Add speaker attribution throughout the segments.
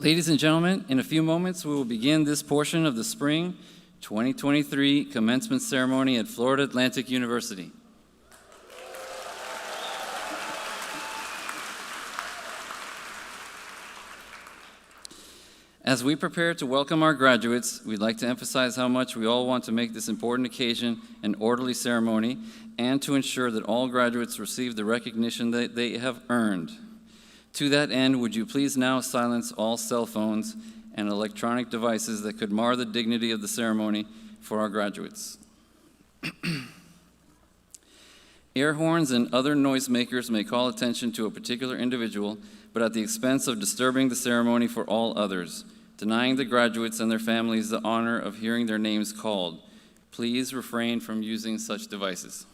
Speaker 1: Ladies and gentlemen, in a few moments, we will begin this portion of the Spring 2023 Commencement Ceremony at Florida Atlantic University. As we prepare to welcome our graduates, we'd like to emphasize how much we all want to make this important occasion an orderly ceremony and to ensure that all graduates receive the recognition that they have earned. To that end, would you please now silence all cell phones and electronic devices that could mar the dignity of the ceremony for our graduates. Air horns and other noisemakers may call attention to a particular individual, but at the expense of disturbing the ceremony for all others, denying the graduates and their families the honor of hearing their names called. Please refrain from using such devices.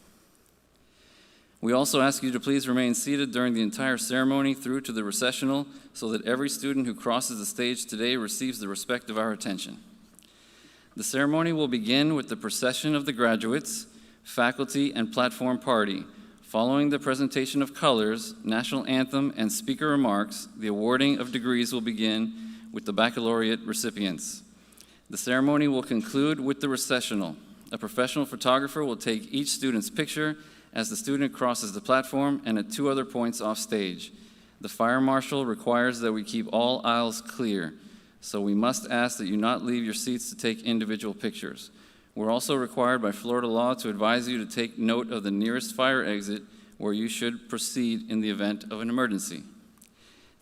Speaker 1: We also ask you to please remain seated during the entire ceremony through to the recessional so that every student who crosses the stage today receives the respect of our attention. The ceremony will begin with the procession of the graduates, faculty, and platform party. Following the presentation of colors, national anthem, and speaker remarks, the awarding of degrees will begin with the baccalaureate recipients. The ceremony will conclude with the recessional. A professional photographer will take each student's picture as the student crosses the platform and at two other points off stage. The fire marshal requires that we keep all aisles clear, so we must ask that you not leave your seats to take individual pictures. We're also required by Florida law to advise you to take note of the nearest fire exit where you should proceed in the event of an emergency.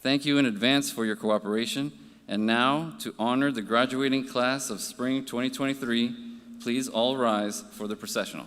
Speaker 1: Thank you in advance for your cooperation. And now, to honor the graduating class of Spring 2023, please all rise for the processional.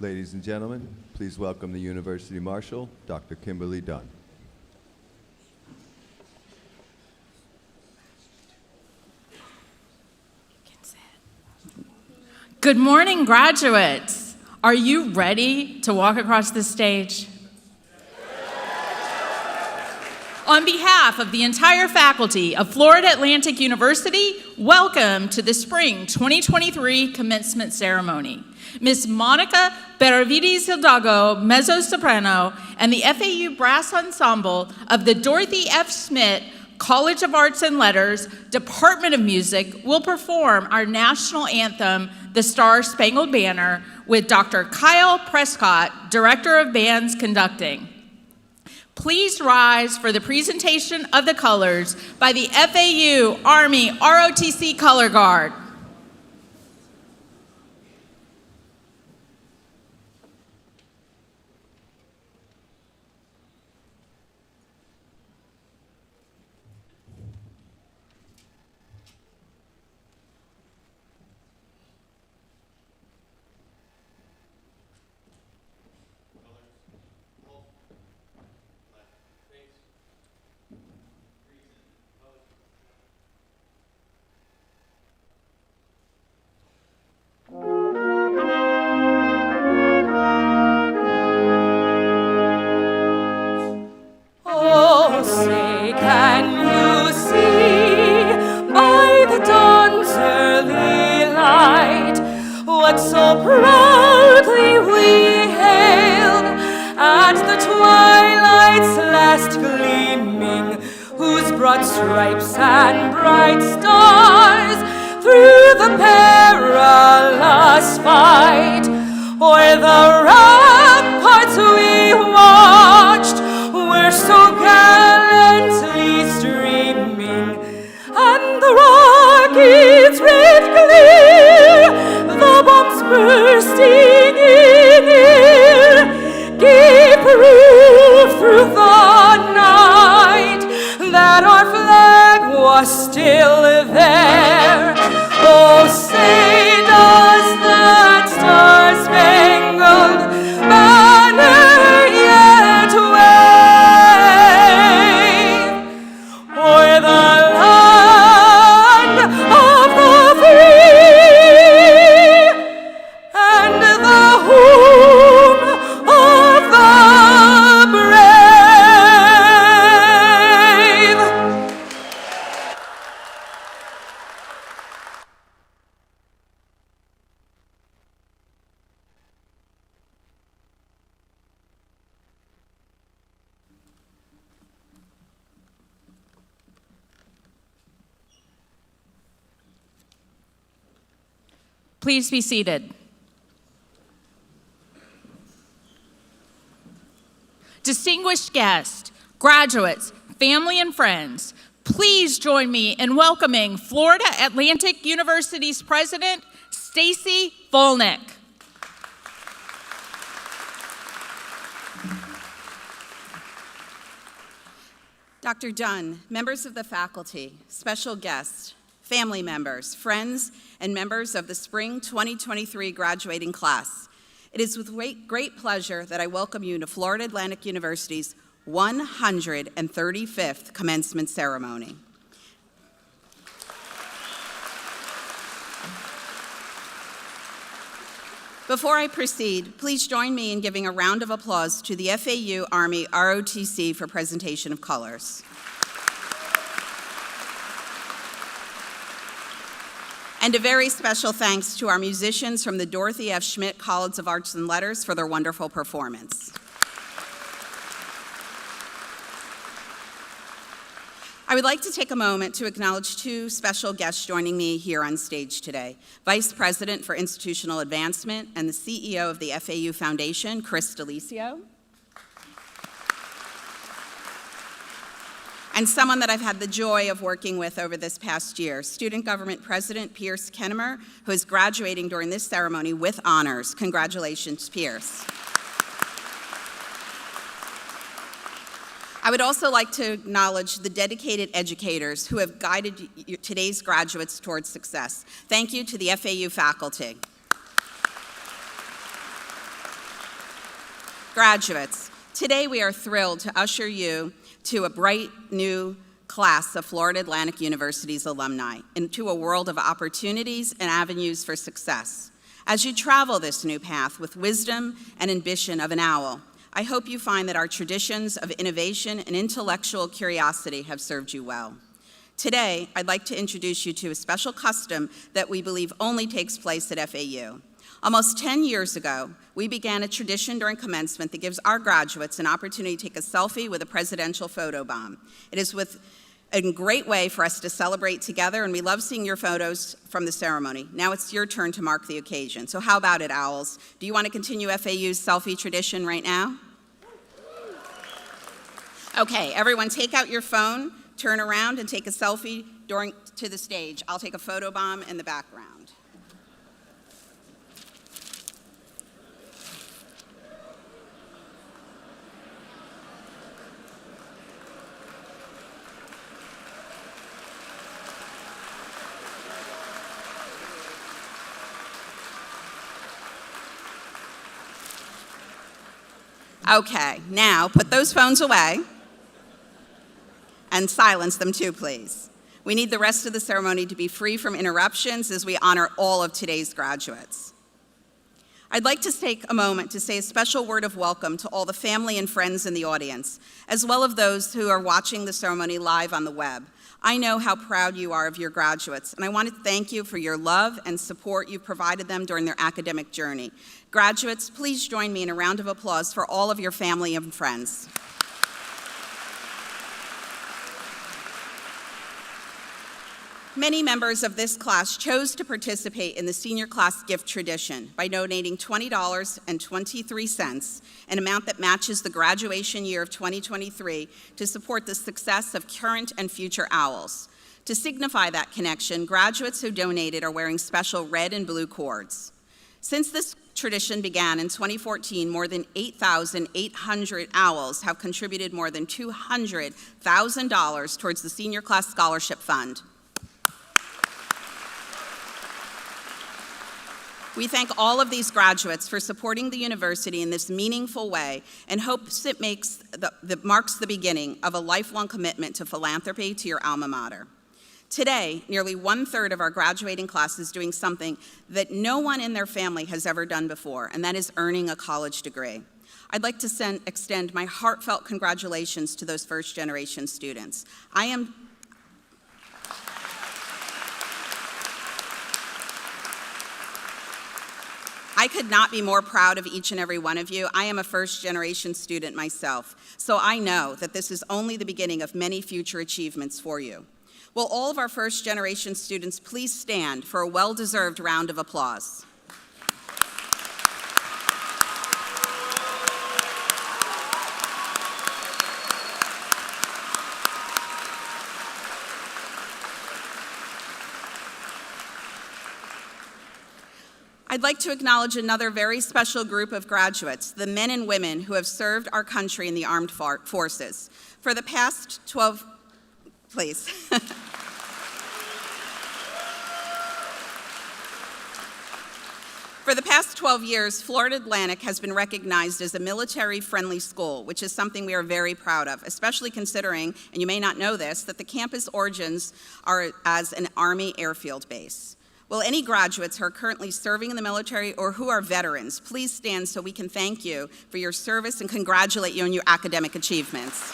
Speaker 2: Ladies and gentlemen, please welcome the University Marshal, Dr. Kimberly Dunn.
Speaker 3: Good morning, graduates. Are you ready to walk across the stage? On behalf of the entire faculty of Florida Atlantic University, welcome to the Spring 2023 Commencement Ceremony. Ms. Monica Benavides Hidalgo, mezzo-soprano, and the FAU Brass Ensemble of the Dorothy F. Schmidt College of Arts and Letters, Department of Music, will perform our national anthem, The Star-Spangled Banner, with Dr. Kyle Prescott, Director of Bands, conducting. Please rise for the presentation of the colors by the FAU Army ROTC Color Guard.
Speaker 4: So proudly we hailed at the twilight's last gleaming, whose broad stripes and bright stars through the perilous fight o'er the ramparts we watched were so gallantly streaming, and the rockets with glee, the bombs bursting in air, gave proof through the night that our flag was still there. Oh, say does that star-spangled banner yet wave o'er the land of the free and the home of the brave?
Speaker 3: Please be seated. Distinguished guests, graduates, family, and friends, please join me in welcoming Florida Atlantic University's President, Stacy Volnick.
Speaker 5: Dr. Dunn, members of the faculty, special guests, family members, friends, and members of the Spring 2023 graduating class, it is with great pleasure that I welcome you to Florida Atlantic University's 135th commencement ceremony. Before I proceed, please join me in giving a round of applause to the FAU Army ROTC for presentation of colors. And a very special thanks to our musicians from the Dorothy F. Schmidt College of Arts and Letters for their wonderful performance. I would like to take a moment to acknowledge two special guests joining me here on stage today. Vice President for Institutional Advancement and the CEO of the FAU Foundation, Chris D'Alicio. And someone that I've had the joy of working with over this past year, Student Government President Pierce Kennemer, who is graduating during this ceremony with honors. Congratulations, Pierce. I would also like to acknowledge the dedicated educators who have guided today's graduates towards success. Thank you to the FAU faculty. Graduates, today we are thrilled to usher you to a bright new class of Florida Atlantic University's alumni into a world of opportunities and avenues for success. As you travel this new path with wisdom and ambition of an owl, I hope you find that our traditions of innovation and intellectual curiosity have served you well. Today, I'd like to introduce you to a special custom that we believe only takes place at FAU. Almost 10 years ago, we began a tradition during commencement that gives our graduates an opportunity to take a selfie with a presidential photo bomb. It is a great way for us to celebrate together, and we love seeing your photos from the ceremony. Now it's your turn to mark the occasion. So how about it, Owls? Do you want to continue FAU's selfie tradition right now? Okay, everyone take out your phone, turn around, and take a selfie to the stage. I'll take a photo bomb in the background. Okay, now put those phones away and silence them too, please. We need the rest of the ceremony to be free from interruptions as we honor all of today's graduates. I'd like to take a moment to say a special word of welcome to all the family and friends in the audience, as well as those who are watching the ceremony live on the web. I know how proud you are of your graduates, and I want to thank you for your love and support you've provided them during their academic journey. Graduates, please join me in a round of applause for all of your family and friends. Many members of this class chose to participate in the senior class gift tradition by donating $20.23, an amount that matches the graduation year of 2023, to support the success of current and future Owls. To signify that connection, graduates who donated are wearing special red and blue cords. Since this tradition began in 2014, more than 8,800 Owls have contributed more than $200,000 towards the Senior Class Scholarship Fund. We thank all of these graduates for supporting the university in this meaningful way and hopes it marks the beginning of a lifelong commitment to philanthropy to your alma mater. Today, nearly 1/3 of our graduating class is doing something that no one in their family has ever done before, and that is earning a college degree. I'd like to extend my heartfelt congratulations to those first-generation students. I could not be more proud of each and every one of you. I am a first-generation student myself, so I know that this is only the beginning of many future achievements for you. Will all of our first-generation students please stand for a well-deserved round of applause? I'd like to acknowledge another very special group of graduates, the men and women who have served our country in the armed forces. For the past 12, please. For the past 12 years, Florida Atlantic has been recognized as a military-friendly school, which is something we are very proud of, especially considering, and you may not know this, that the campus origins are as an Army airfield base. Will any graduates who are currently serving in the military or who are veterans please stand so we can thank you for your service and congratulate you on your academic achievements.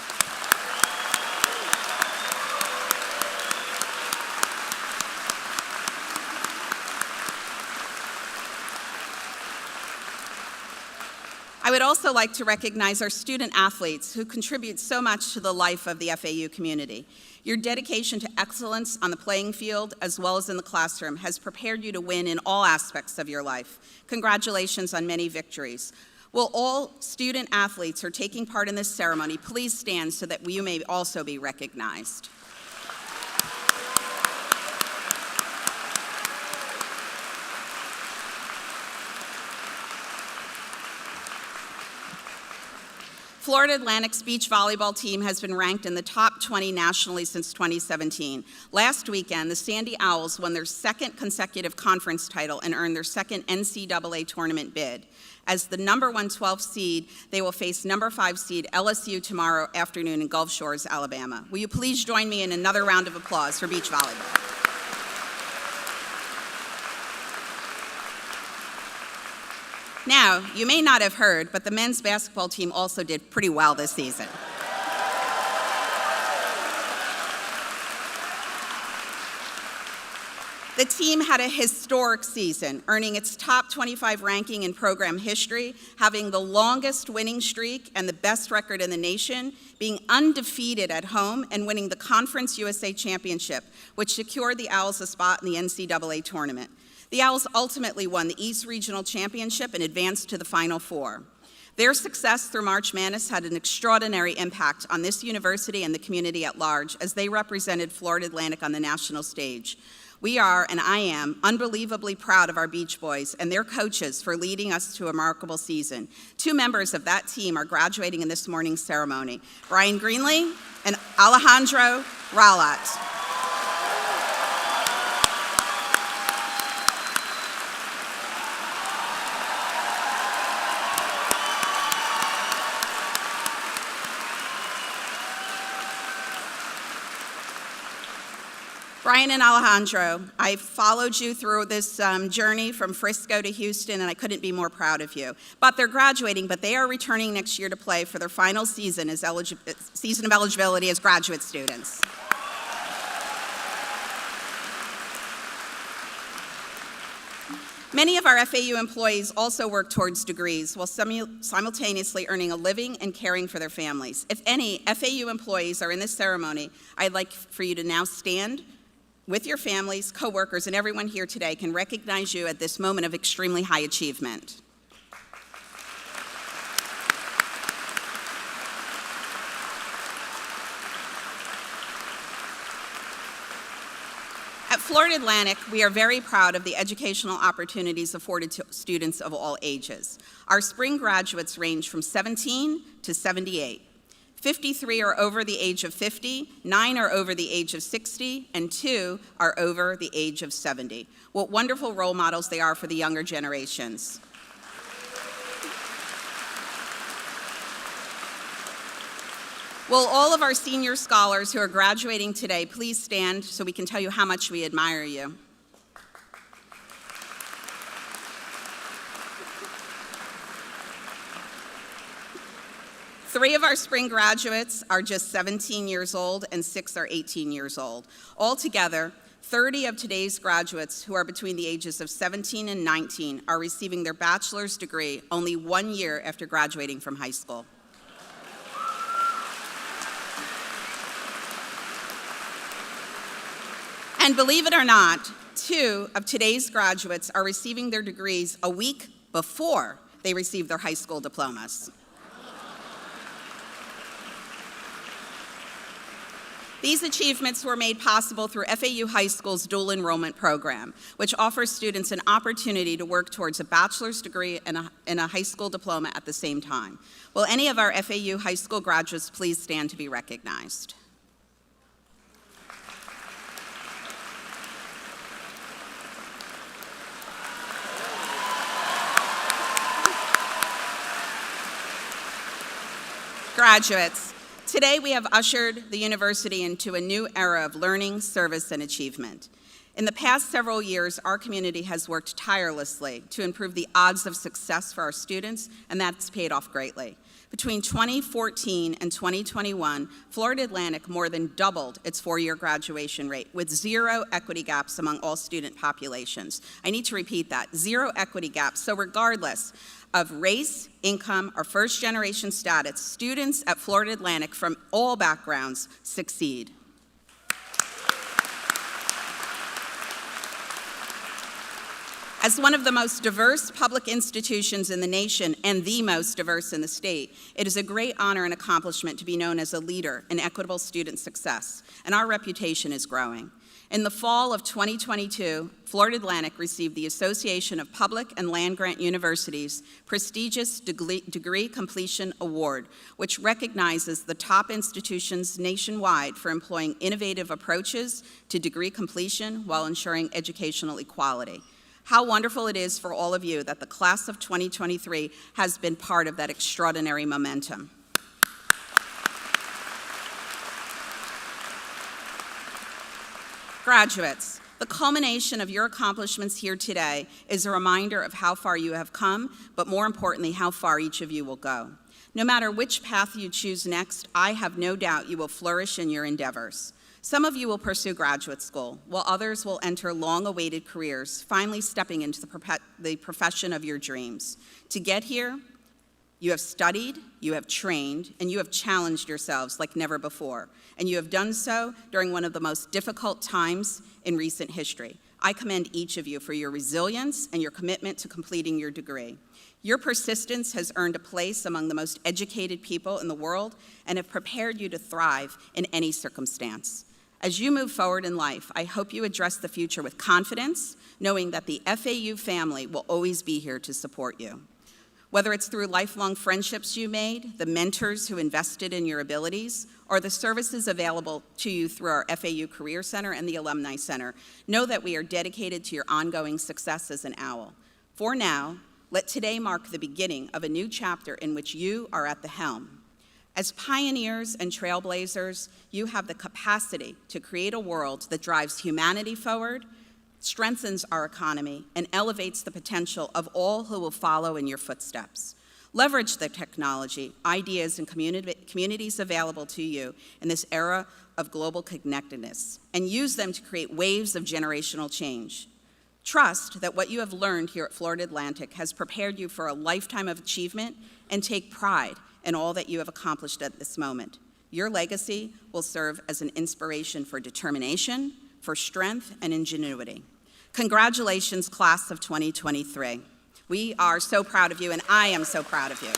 Speaker 5: I would also like to recognize our student athletes who contribute so much to the life of the FAU community. Your dedication to excellence on the playing field as well as in the classroom has prepared you to win in all aspects of your life. Congratulations on many victories. Will all student athletes who are taking part in this ceremony please stand so that you may also be recognized. Florida Atlantic's beach volleyball team has been ranked in the top 20 nationally since 2017. Last weekend, the Sandy Owls won their second consecutive conference title and earned their second NCAA tournament bid. As the number 12th seed, they will face number 5 seed LSU tomorrow afternoon in Gulf Shores, Alabama. Will you please join me in another round of applause for beach volleyball? Now, you may not have heard, but the men's basketball team also did pretty well this season. The team had a historic season, earning its top 25 ranking in program history, having the longest winning streak and the best record in the nation, being undefeated at home, and winning the Conference USA Championship, which secured the Owls a spot in the NCAA tournament. The Owls ultimately won the East Regional Championship and advanced to the Final Four. Their success through March Madness had an extraordinary impact on this university and the community at large as they represented Florida Atlantic on the national stage. We are, and I am, unbelievably proud of our Beach Boys and their coaches for leading us to a remarkable season. 2 members of that team are graduating in this morning's ceremony, Brian Greenlee and Alejandro Ralat. Brian and Alejandro, I followed you through this journey from Frisco to Houston, and I couldn't be more proud of you. But they're graduating, but they are returning next year to play for their final season of eligibility as graduate students. Many of our FAU employees also work towards degrees while simultaneously earning a living and caring for their families. If any FAU employees are in this ceremony, I'd like for you to now stand with your families, coworkers, and everyone here today can recognize you at this moment of extremely high achievement. At Florida Atlantic, we are very proud of the educational opportunities afforded to students of all ages. Our spring graduates range from 17 to 78. 53 are over the age of 50, 9 are over the age of 60, and 2 are over the age of 70. What wonderful role models they are for the younger generations. Will all of our senior scholars who are graduating today please stand so we can tell you how much we admire you. Three of our spring graduates are just 17 years old and 6 are 18 years old. Altogether, 30 of today's graduates who are between the ages of 17 and 19 are receiving their bachelor's degree only 1 year after graduating from high school. And believe it or not, 2 of today's graduates are receiving their degrees a week before they receive their high school diplomas. These achievements were made possible through FAU High School's dual enrollment program, which offers students an opportunity to work towards a bachelor's degree and a high school diploma at the same time. Will any of our FAU High School graduates please stand to be recognized? Graduates, today we have ushered the university into a new era of learning, service, and achievement. In the past several years, our community has worked tirelessly to improve the odds of success for our students, and that's paid off greatly. Between 2014 and 2021, Florida Atlantic more than doubled its 4-year graduation rate with 0 equity gaps among all student populations. I need to repeat that, 0 equity gaps. So regardless of race, income, or first-generation status, students at Florida Atlantic from all backgrounds succeed. As one of the most diverse public institutions in the nation and the most diverse in the state, it is a great honor and accomplishment to be known as a leader in equitable student success, and our reputation is growing. In the fall of 2022, Florida Atlantic received the Association of Public and Land-Grant Universities' prestigious Degree Completion Award, which recognizes the top institutions nationwide for employing innovative approaches to degree completion while ensuring educational equality. How wonderful it is for all of you that the class of 2023 has been part of that extraordinary momentum. Graduates, the culmination of your accomplishments here today is a reminder of how far you have come, but more importantly, how far each of you will go. No matter which path you choose next, I have no doubt you will flourish in your endeavors. Some of you will pursue graduate school, while others will enter long-awaited careers, finally stepping into the profession of your dreams. To get here, you have studied, you have trained, and you have challenged yourselves like never before. And you have done so during one of the most difficult times in recent history. I commend each of you for your resilience and your commitment to completing your degree. Your persistence has earned a place among the most educated people in the world and have prepared you to thrive in any circumstance. As you move forward in life, I hope you address the future with confidence, knowing that the FAU family will always be here to support you. Whether it's through lifelong friendships you made, the mentors who invested in your abilities, or the services available to you through our FAU Career Center and the Alumni Center, know that we are dedicated to your ongoing success as an OWL. For now, let today mark the beginning of a new chapter in which you are at the helm. As pioneers and trailblazers, you have the capacity to create a world that drives humanity forward, strengthens our economy, and elevates the potential of all who will follow in your footsteps. Leverage the technology, ideas, and communities available to you in this era of global connectedness, and use them to create waves of generational change. Trust that what you have learned here at Florida Atlantic has prepared you for a lifetime of achievement, and take pride in all that you have accomplished at this moment. Your legacy will serve as an inspiration for determination, for strength, and ingenuity. Congratulations, class of 2023. We are so proud of you, and I am so proud of you.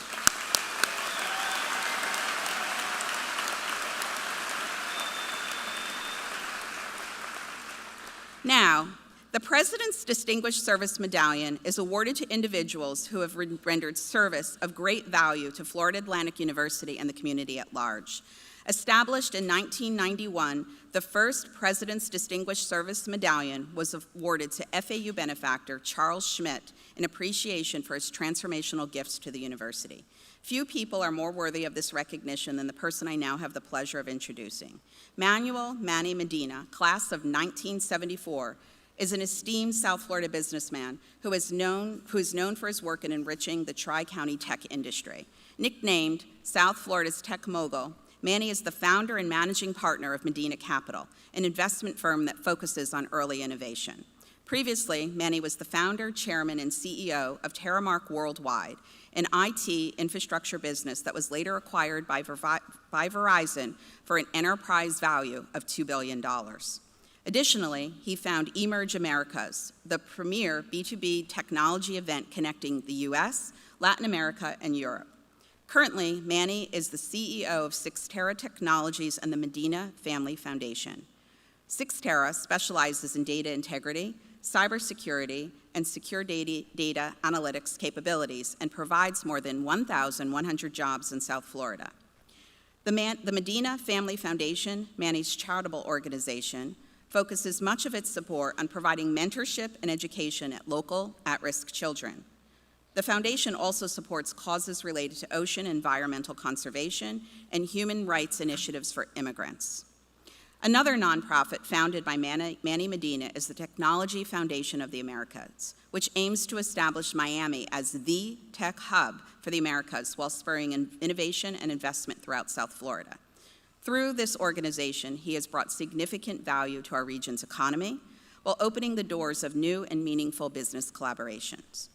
Speaker 5: Now, the President's Distinguished Service Medallion is awarded to individuals who have rendered service of great value to Florida Atlantic University and the community at large. Established in 1991, the first President's Distinguished Service Medallion was awarded to FAU benefactor Charles Schmidt in appreciation for his transformational gifts to the university. Few people are more worthy of this recognition than the person I now have the pleasure of introducing. Manuel Manny Medina, class of 1974, is an esteemed South Florida businessman who is known for his work in enriching the Tri-County tech industry. Nicknamed South Florida's tech mogul, Manny is the founder and managing partner of Medina Capital, an investment firm that focuses on early innovation. Previously, Manny was the founder, chairman, and CEO of Terramark Worldwide, an IT infrastructure business that was later acquired by Verizon for an enterprise value of $2 billion. Additionally, he founded Emerge Americas, the premier B2B technology event connecting the US, Latin America, and Europe. Currently, Manny is the CEO of Sixterra Technologies and the Medina Family Foundation. Sixterra specializes in data integrity, cybersecurity, and secure data analytics capabilities, and provides more than 1,100 jobs in South Florida. The Medina Family Foundation, Manny's charitable organization, focuses much of its support on providing mentorship and education at local at-risk children. The foundation also supports causes related to ocean and environmental conservation and human rights initiatives for immigrants. Another nonprofit founded by Manny Medina is the Technology Foundation of the Americas, which aims to establish Miami as the tech hub for the Americas while spurring innovation and investment throughout South Florida. Through this organization, he has brought significant value to our region's economy while opening the doors of new and meaningful business collaborations.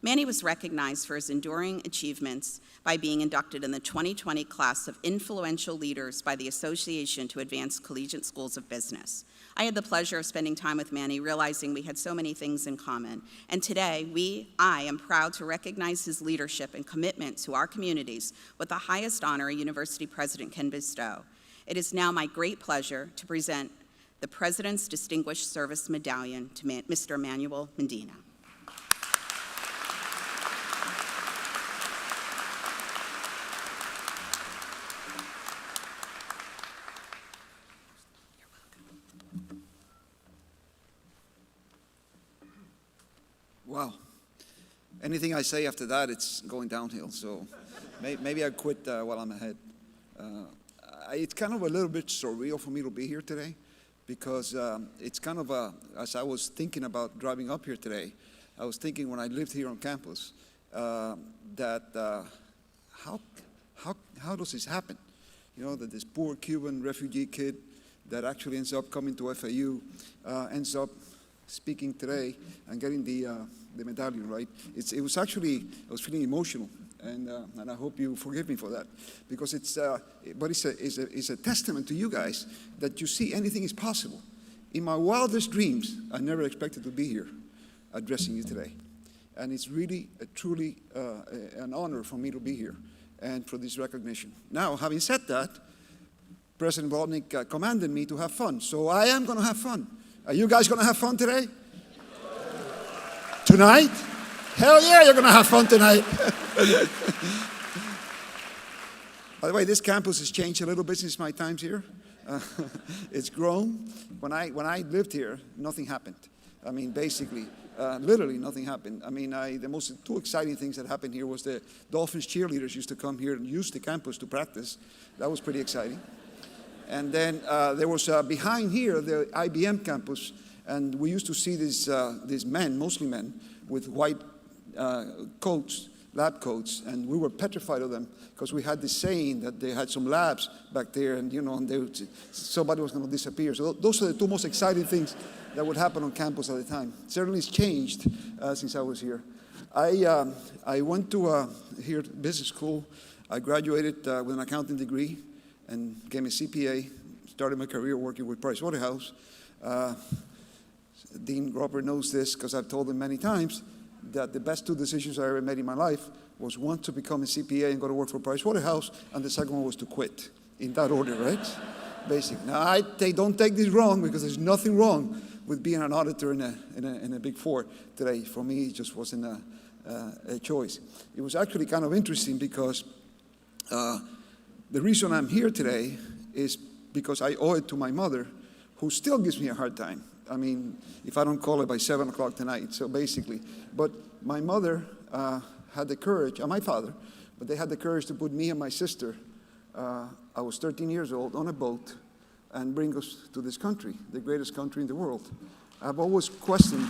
Speaker 5: Manny was recognized for his enduring achievements by being inducted in the 2020 class of influential leaders by the Association to Advance Collegiate Schools of Business. I had the pleasure of spending time with Manny, realizing we had so many things in common. And today, I am proud to recognize his leadership and commitment to our communities with the highest honor a university president can bestow. It is now my great pleasure to present the President's Distinguished Service Medallion to Mr. Emmanuel Medina.
Speaker 6: Wow. Anything I say after that, it's going downhill. So maybe I quit while I'm ahead. It's kind of a little bit surreal for me to be here today because it's kind of as I was thinking about driving up here today, I was thinking when I lived here on campus that how does this happen? You know, that this poor Cuban refugee kid that actually ends up coming to FAU ends up speaking today and getting the medallion, right? I was feeling emotional, and I hope you forgive me for that, because it's a testament to you guys that you see anything is possible. In my wildest dreams, I never expected to be here addressing you today, and it's really, truly an honor for me to be here and for this recognition. Now, having said that, President Volodnik commanded me to have fun, so I am going to have fun. Are you guys going to have fun today? Tonight? Hell yeah, you're going to have fun tonight. By the way, this campus has changed a little bit since my times here. It's grown. When I lived here, nothing happened. I mean, basically, literally nothing happened. I mean, the two exciting things that happened here was the Dolphins cheerleaders used to come here and use the campus to practice. That was pretty exciting. And then there was behind here the IBM campus, and we used to see these men, mostly men, with white coats, lab coats, and we were petrified of them because we had this saying that they had some labs back there, and somebody was going to disappear. So those are the two most exciting things that would happen on campus at the time. Certainly, it's changed since I was here. I went to here business school. I graduated with an accounting degree and became a CPA, started my career working with Pricewaterhouse. Dean Robert knows this because I've told him many times that the best two decisions I ever made in my life was one to become a CPA and go to work for Pricewaterhouse, and the second one was to quit, in that order, right? Basic. Now, don't take this wrong, because there's nothing wrong with being an auditor in a Big Four today. For me, it just wasn't a choice. It was actually kind of interesting because the reason I'm here today is because I owe it to my mother, who still gives me a hard time. I mean, if I don't call her by 7 o'clock tonight, so basically. But my mother had the courage, and my father, but they had the courage to put me and my sister, I was 13 years old, on a boat and bring us to this country, the greatest country in the world. I've always questioned.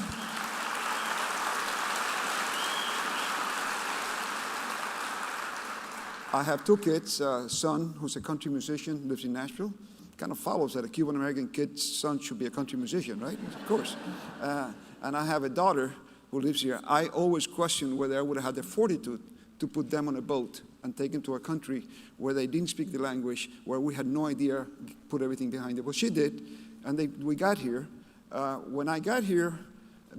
Speaker 6: I have two kids, a son who's a country musician, lives in Nashville. Kind of follows that a Cuban-American kid's son should be a country musician, right? Of course. And I have a daughter who lives here. I always question whether I would have had the fortitude to put them on a boat and take them to a country where they didn't speak the language, where we had no idea, put everything behind it. Well, she did, and we got here. When I got here,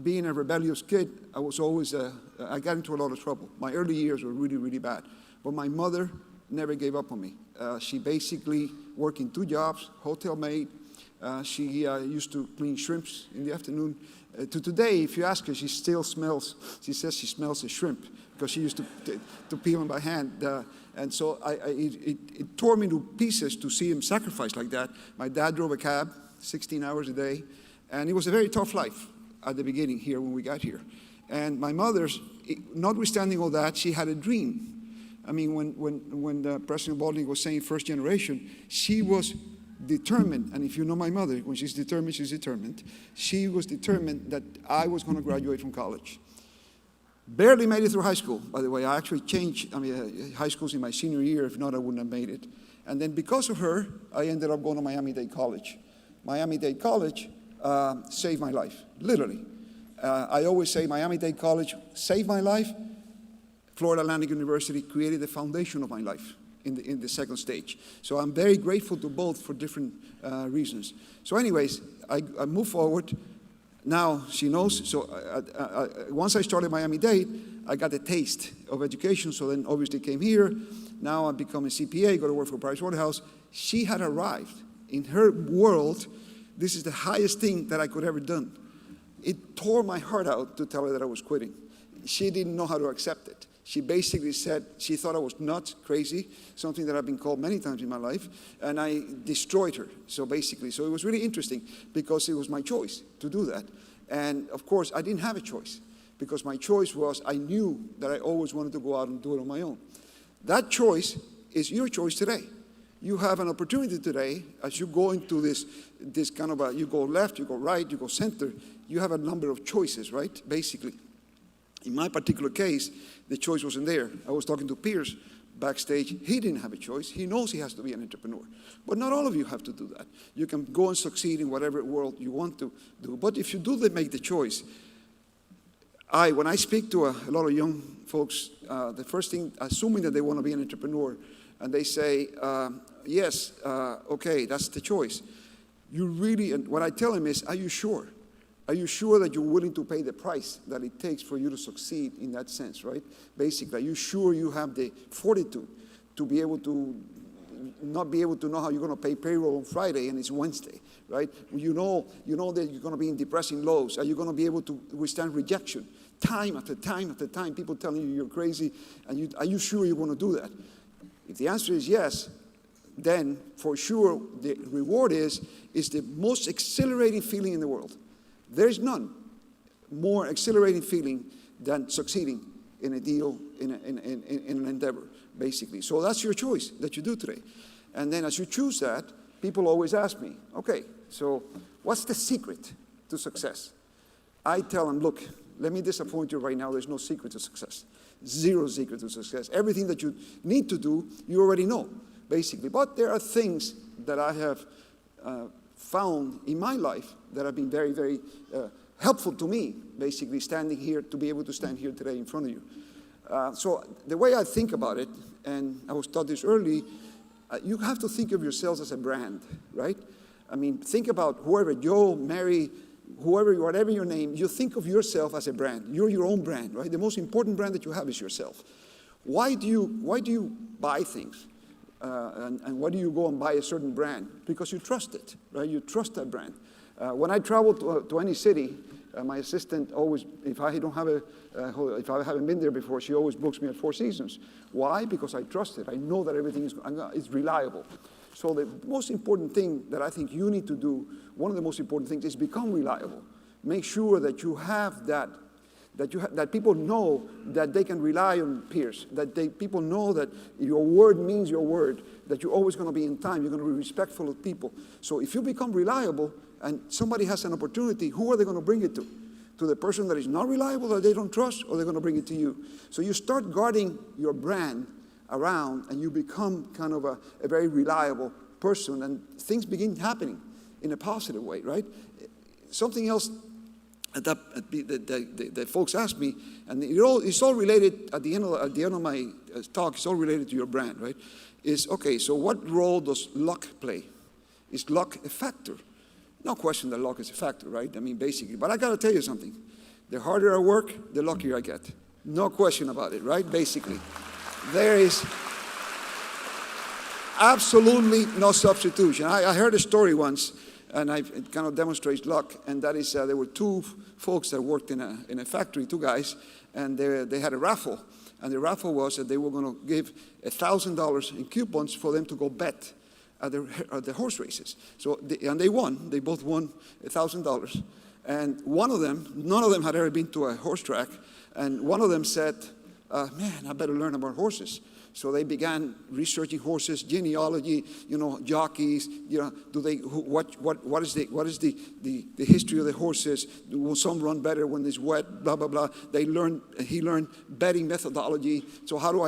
Speaker 6: being a rebellious kid, I was always, I got into a lot of trouble. My early years were really, really bad. But my mother never gave up on me. She basically worked in 2 jobs, hotel maid. She used to clean shrimps in the afternoon. To today, if you ask her, she still smells. She says she smells a shrimp because she used to peel them by hand. And so it tore me to pieces to see him sacrifice like that. My dad drove a cab 16 hours a day, and it was a very tough life at the beginning here when we got here. And my mother's, notwithstanding all that, she had a dream. I mean, when President Baldwin was saying first generation, she was determined, and if you know my mother, when she's determined, she's determined. She was determined that I was going to graduate from college. Barely made it through high school, by the way. I actually changed high schools in my senior year. If not, I wouldn't have made it. And then because of her, I ended up going to Miami-Dade College. Miami-Dade College saved my life, literally. I always say Miami-Dade College saved my life. Florida Atlantic University created the foundation of my life in the second stage. So I'm very grateful to both for different reasons. So anyways, I move forward. Now she knows. So once I started Miami-Dade, I got a taste of education. So then obviously came here. Now I've become a CPA, go to work for Pricewaterhouse. She had arrived. In her world, This is the highest thing that I could ever done. It tore my heart out to tell her that I was quitting. She didn't know how to accept it. She basically said she thought I was nuts, crazy, something that I've been called many times in my life, and I destroyed her. So it was really interesting because it was my choice to do that. And of course, I didn't have a choice because my choice was I knew that I always wanted to go out and do it on my own. That choice is your choice today. You have an opportunity today as you go into this kind of you go left, you go right, you go center. You have a number of choices, right? Basically. In my particular case, the choice wasn't there. I was talking to Pierce backstage. He didn't have a choice. He knows he has to be an entrepreneur. But not all of you have to do that. You can go and succeed in whatever world you want to do. But if you do make the choice, when I speak to a lot of young folks, the first thing, assuming that they want to be an entrepreneur, and they say, yes, okay, that's the choice. And what I tell them is, are you sure? Are you sure that you're willing to pay the price that it takes for you to succeed in that sense, right? Basically, are you sure you have the fortitude to be able to not be able to know how you're going to pay payroll on Friday and it's Wednesday, right? You know that you're going to be in depressing lows. Are you going to be able to withstand rejection? Time after time after time, people telling you you're crazy, and are you sure you're going to do that? If the answer is yes, then for sure the reward is the most exhilarating feeling in the world. There is none more exhilarating feeling than succeeding in a deal, in an endeavor, basically. So that's your choice that you do today. And then as you choose that, people always ask me, okay, so what's the secret to success? I tell them, look, let me disappoint you right now. There's no secret to success. Zero secret to success. Everything that you need to do, you already know, basically. But there are things that I have found in my life that have been very, very helpful to me, basically, standing here, to be able to stand here today in front of you. So the way I think about it, and I was taught this early, you have to think of yourselves as a brand, right? I mean, think about whoever, Joe, Mary, whoever, whatever your name, you think of yourself as a brand. You're your own brand, right? The most important brand that you have is yourself. Why do you buy things? And why do you go and buy a certain brand? Because you trust it, right? You trust that brand. When I travel to any city, my assistant always, if I haven't been there before, she always books me at Four Seasons. Why? Because I trust it. I know that everything is reliable. So the most important thing that I think you need to do, one of the most important things, is become reliable. Make sure that you have that people know that they can rely on peers, that people know that your word means your word, that you're always going to be in time, you're going to be respectful of people. So if you become reliable and somebody has an opportunity, who are they going to bring it to? To the person that is not reliable, that they don't trust, or they're going to bring it to you? So you start guarding your brand around, and you become kind of a very reliable person, and things begin happening in a positive way, right? Something else that folks ask me, and it's all related at the end of my talk. It's all related to your brand, right? Is okay. So what role does luck play? Is luck a factor? No question that luck is a factor, right? I mean, basically. But I got to tell you something. The harder I work, the luckier I get. No question about it, right? Basically, there is absolutely no substitution. I heard a story once, and it kind of demonstrates luck, and that is there were two folks that worked in a factory, two guys, and they had a raffle. And the raffle was that they were going to give $1,000 in coupons for them to go bet at the horse races. So they won. They both won $1,000. And one of them, none of them had ever been to a horse track, and one of them said, man, I better learn about horses. So they began researching horses, genealogy, jockeys, what is the history of the horses? Will some run better when it's wet? Blah blah blah. He learned betting methodology. So how do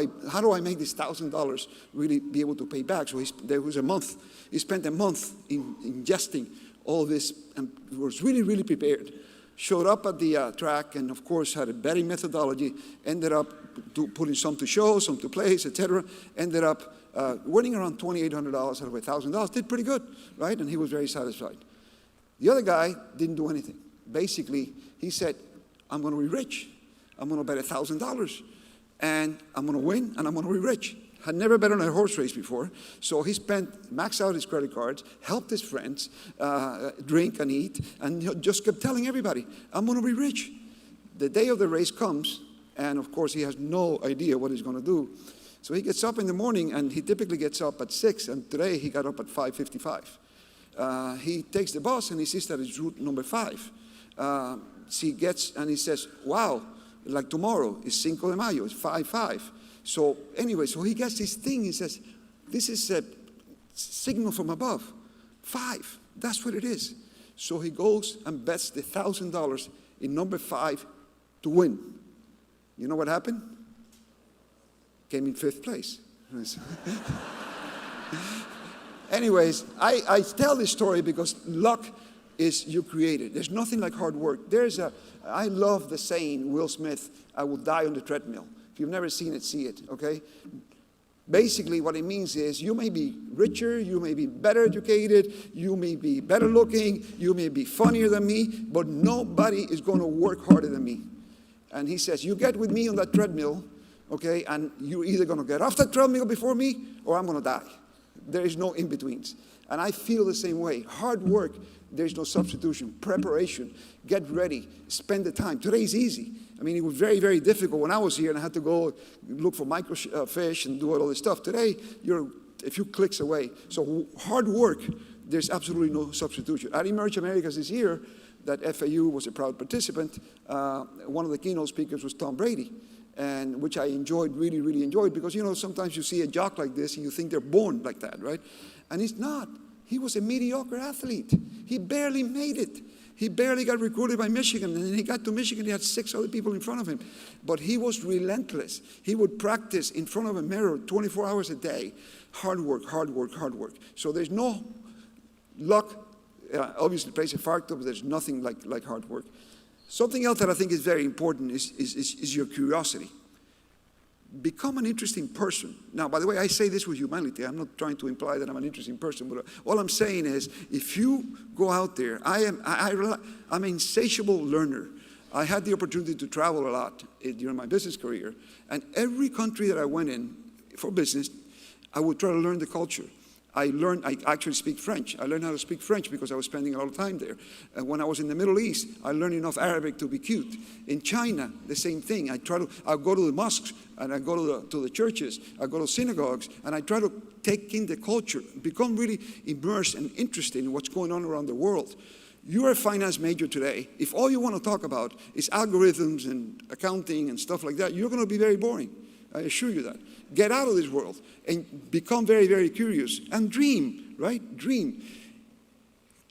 Speaker 6: I make this $1,000 really be able to pay back? So there was a month. He spent a month in ingesting all this and was really, really prepared. Showed up at the track, and of course had a betting methodology, ended up putting some to show, some to place, etc. Ended up winning around $2,800 out of $1,000. Did pretty good, right? And he was very satisfied. The other guy didn't do anything. Basically, he said, I'm going to be rich. I'm going to bet $1,000, and I'm going to win, and I'm going to be rich. had never been on a horse race before, so he maxed out his credit cards, helped his friends drink and eat, and just kept telling everybody, I'm going to be rich. The day of the race comes, and of course he has no idea what he's going to do. So he gets up in the morning, and he typically gets up at 6, and today he got up at 5:55. He takes the bus, and he sees that it's route number 5. He gets, and he says, wow, like tomorrow is Cinco de Mayo, it's 5-5. So anyway, so he gets this thing, he says, this is a signal from above, 5, that's what it is. So he goes and bets the $1,000 in number 5 to win. You know what happened? Came in 5th place. Anyways, I tell this story because luck is you create it. There's nothing like hard work. I love the saying, Will Smith, I will die on the treadmill. If you've never seen it, see it, okay? Basically, what it means is you may be richer, you may be better educated, you may be better looking, you may be funnier than me, but nobody is going to work harder than me. And he says, you get with me on that treadmill, okay, and you're either going to get off the treadmill before me or I'm going to die. There is no in-betweens. And I feel the same way. Hard work, there's no substitution. Preparation, get ready, spend the time. Today's easy. I mean, it was very, very difficult when I was here and I had to go look for microfish and do all this stuff. Today, you're a few clicks away. So hard work, there's absolutely no substitution. At Emerge Americas this year, that FAU was a proud participant. One of the keynote speakers was Tom Brady, and which I enjoyed, really, really enjoyed, because, you know, sometimes you see a jock like this and you think they're born like that, right? And he's not. He was a mediocre athlete. He barely made it. He barely got recruited by Michigan, and then he got to Michigan, he had 6 other people in front of him. But he was relentless. He would practice in front of a mirror 24 hours a day. Hard work, hard work, hard work. So there's no luck. Obviously plays a factor, but there's nothing like hard work. Something else that I think is very important is your curiosity. Become an interesting person. Now, by the way, I say this with humility. I'm not trying to imply that I'm an interesting person, but all I'm saying is, if you go out there, I'm an insatiable learner. I had the opportunity to travel a lot during my business career, and every country that I went in for business, I would try to learn the culture. I actually speak French. I learned how to speak French because I was spending a lot of time there. When I was in the Middle East, I learned enough Arabic to be cute. In China, the same thing. I go to the mosques, and I go to the churches, I go to synagogues, and I try to take in the culture, become really immersed and interested in what's going on around the world. You're a finance major today. If all you want to talk about is algorithms and accounting and stuff like that, you're going to be very boring. I assure you that. Get out of this world and become very, very curious and dream, right? Dream.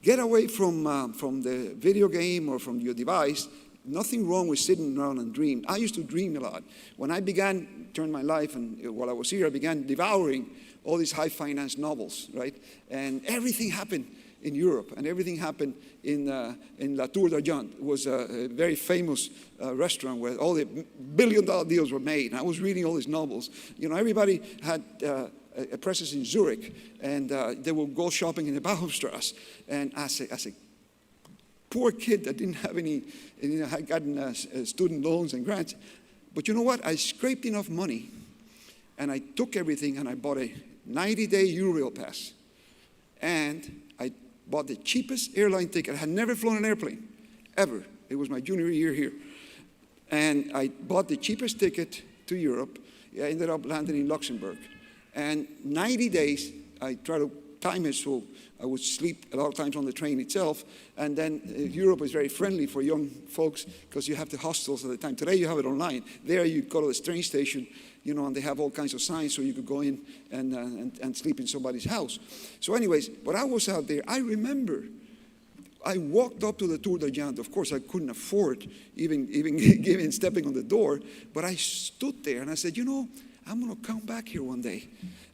Speaker 6: Get away from the video game or from your device. Nothing wrong with sitting around and dream. I used to dream a lot. When I began, turned my life, and while I was here, I began devouring all these high finance novels, right? And everything happened in Europe, and everything happened in La Tour d'Argent. It was a very famous restaurant where all the billion-dollar deals were made. And I was reading all these novels. You know, everybody had a presence in Zurich, and they would go shopping in the Bauhausstrasse. And as a poor kid that didn't have any, had gotten student loans and grants, but you know what? I scraped enough money, and I took everything, and I bought a 90-day Eurail pass. And I bought the cheapest airline ticket. I had never flown an airplane, ever. It was my junior year here. And I bought the cheapest ticket to Europe. I ended up landing in Luxembourg. And 90 days, I tried to time it so I would sleep a lot of times on the train itself. And then Europe is very friendly for young folks because you have the hostels at the time. Today you have it online. There you go to the train station, you know, and they have all kinds of signs so you could go in and sleep in somebody's house. So anyways, when I was out there, I remember I walked up to the Tour d'Argent. Of course, I couldn't afford even stepping on the door, but I stood there and I said, you know, I'm going to come back here one day.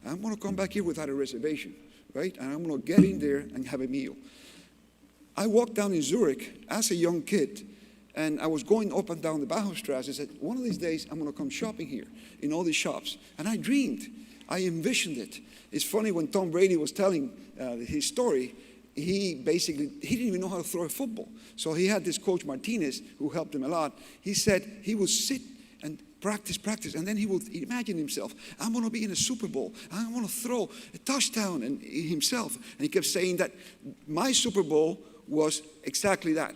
Speaker 6: I'm going to come back here without a reservation, right? And I'm going to get in there and have a meal. I walked down in Zurich as a young kid, and I was going up and down the Bauhausstrasse. I said, one of these days, I'm going to come shopping here in all these shops. And I dreamed. I envisioned it. It's funny, when Tom Brady was telling his story, he didn't even know how to throw a football. So he had this coach, Martinez, who helped him a lot. He said he would sit and practice, practice. And then he would imagine himself, I'm going to be in a Super Bowl. I'm going to throw a touchdown and himself. And he kept saying that my Super Bowl was exactly that.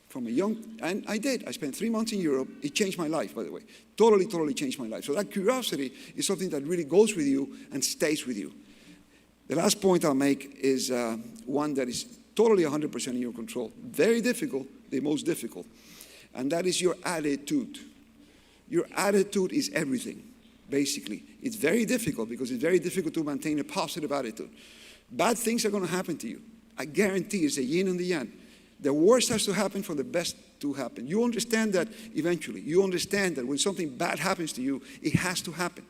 Speaker 6: From a young, and I did. I spent 3 months in Europe. It changed my life, by the way. Totally, totally changed my life. So that curiosity is something that really goes with you and stays with you. The last point I'll make is one that is totally 100% in your control. Very difficult, the most difficult. And that is your attitude. Your attitude is everything, basically. It's very difficult because it's very difficult to maintain a positive attitude. Bad things are going to happen to you. I guarantee it's a yin and the yang. The worst has to happen for the best to happen. You understand that eventually. You understand that when something bad happens to you, it has to happen.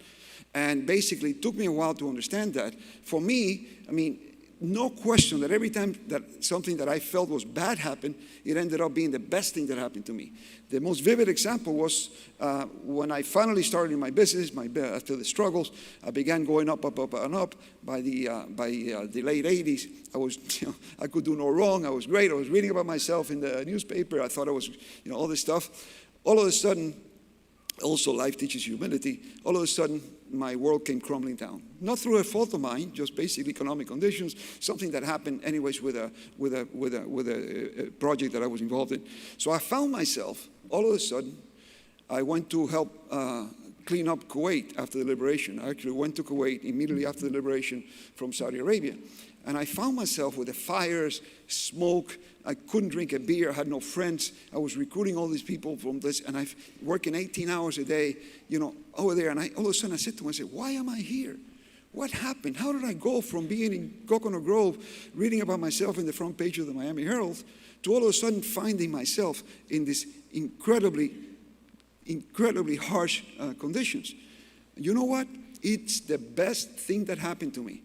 Speaker 6: And basically, it took me a while to understand that. For me, I mean, no question that every time that something that I felt was bad happened, it ended up being the best thing that happened to me. The most vivid example was when I finally started in my business, after the struggles, I began going up, up, up, and up. By the late 80s, I could do no wrong. I was great. I was reading about myself in the newspaper. I thought I was, all this stuff. All of a sudden, also life teaches humility. All of a sudden, my world came crumbling down. Not through a fault of mine, just basic economic conditions, something that happened anyways with a project that I was involved in. So I found myself, all of a sudden, I went to help clean up Kuwait after the liberation. I actually went to Kuwait immediately after the liberation from Saudi Arabia. And I found myself with the fires, smoke. I couldn't drink a beer. I had no friends. I was recruiting all these people from this, and I working 18 hours a day, over there. And all of a sudden I said to myself, why am I here? What happened? How did I go from being in Coconut Grove, reading about myself in the front page of the Miami Herald, to all of a sudden finding myself in these incredibly harsh conditions? You know what? It's the best thing that happened to me.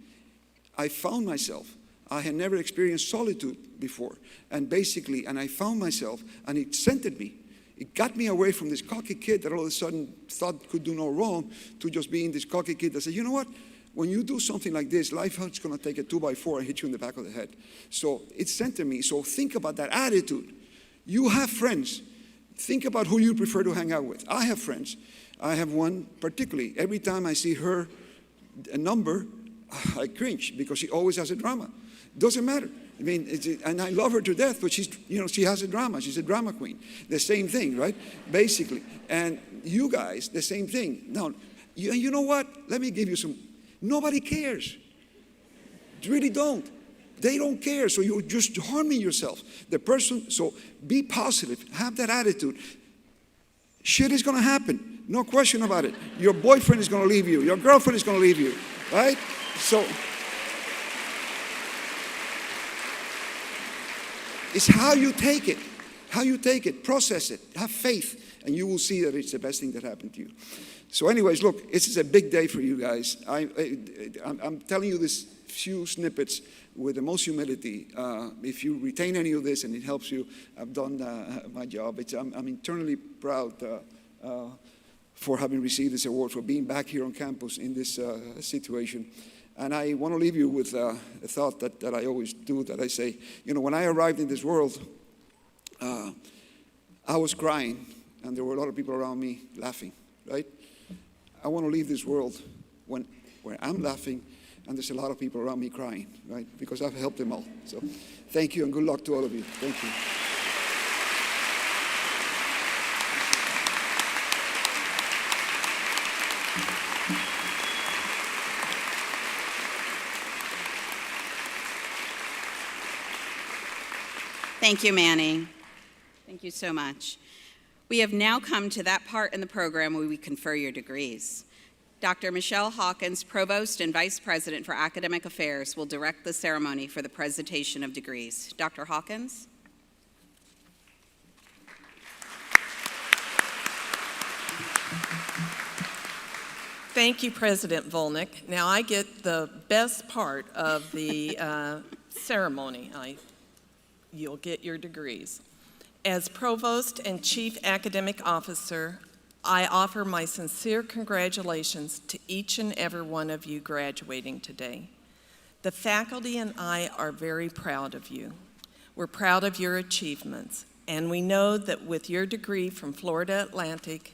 Speaker 6: I found myself. I had never experienced solitude before. And I found myself, and it centered me. It got me away from this cocky kid that all of a sudden thought could do no wrong, to just being this cocky kid that said, you know what? When you do something like this, life is going to take a 2x4 and hit you in the back of the head. So it centered me. So think about that attitude. You have friends. Think about who you prefer to hang out with. I have friends. I have one particularly. Every time I see her a number, I cringe because she always has a drama. Doesn't matter. I mean, and I love her to death, but she has a drama. She's a drama queen. The same thing, right? Basically. And you guys, the same thing. Now, you know what? Let me give you some. Nobody cares. Really don't. They don't care. So you're just harming yourself. So be positive. Have that attitude. Shit is going to happen. No question about it. Your boyfriend is going to leave you. Your girlfriend is going to leave you. Right? So it's how you take it. How you take it. Process it. Have faith. And you will see that it's the best thing that happened to you. So anyways, look, this is a big day for you guys. I'm telling you this few snippets with the most humility. If you retain any of this and it helps you, I've done my job. I'm internally proud for having received this award, for being back here on campus in this situation. And I want to leave you with a thought that I always do, that I say, when I arrived in this world, I was crying, and there were a lot of people around me laughing, right? I want to leave this world where I'm laughing, and there's a lot of people around me crying, right? Because I've helped them all. So thank you, and good luck to all of you. Thank you.
Speaker 5: Thank you, Manny. Thank you so much. We have now come to that part in the program where we confer your degrees. Dr. Michelle Hawkins, Provost and Vice President for Academic Affairs, will direct the ceremony for the presentation of degrees. Dr. Hawkins?
Speaker 4: Thank you, President Volnick. Now I get the best part of the ceremony. You'll get your degrees. As Provost and Chief Academic Officer, I offer my sincere congratulations to each and every one of you graduating today. The faculty and I are very proud of you. We're proud of your achievements, and we know that with your degree from Florida Atlantic,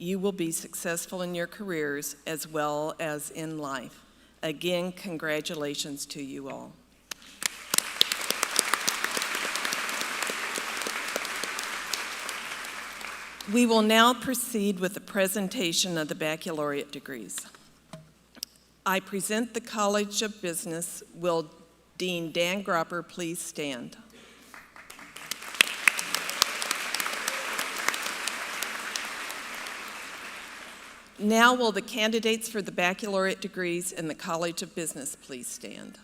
Speaker 4: You will be successful in your careers as well as in life. Again, congratulations to you all. We will now proceed with the presentation of the baccalaureate degrees. I present the College of Business. Will Dean Dan Gropper please stand? Now will the candidates for the baccalaureate degrees in the College of Business please stand?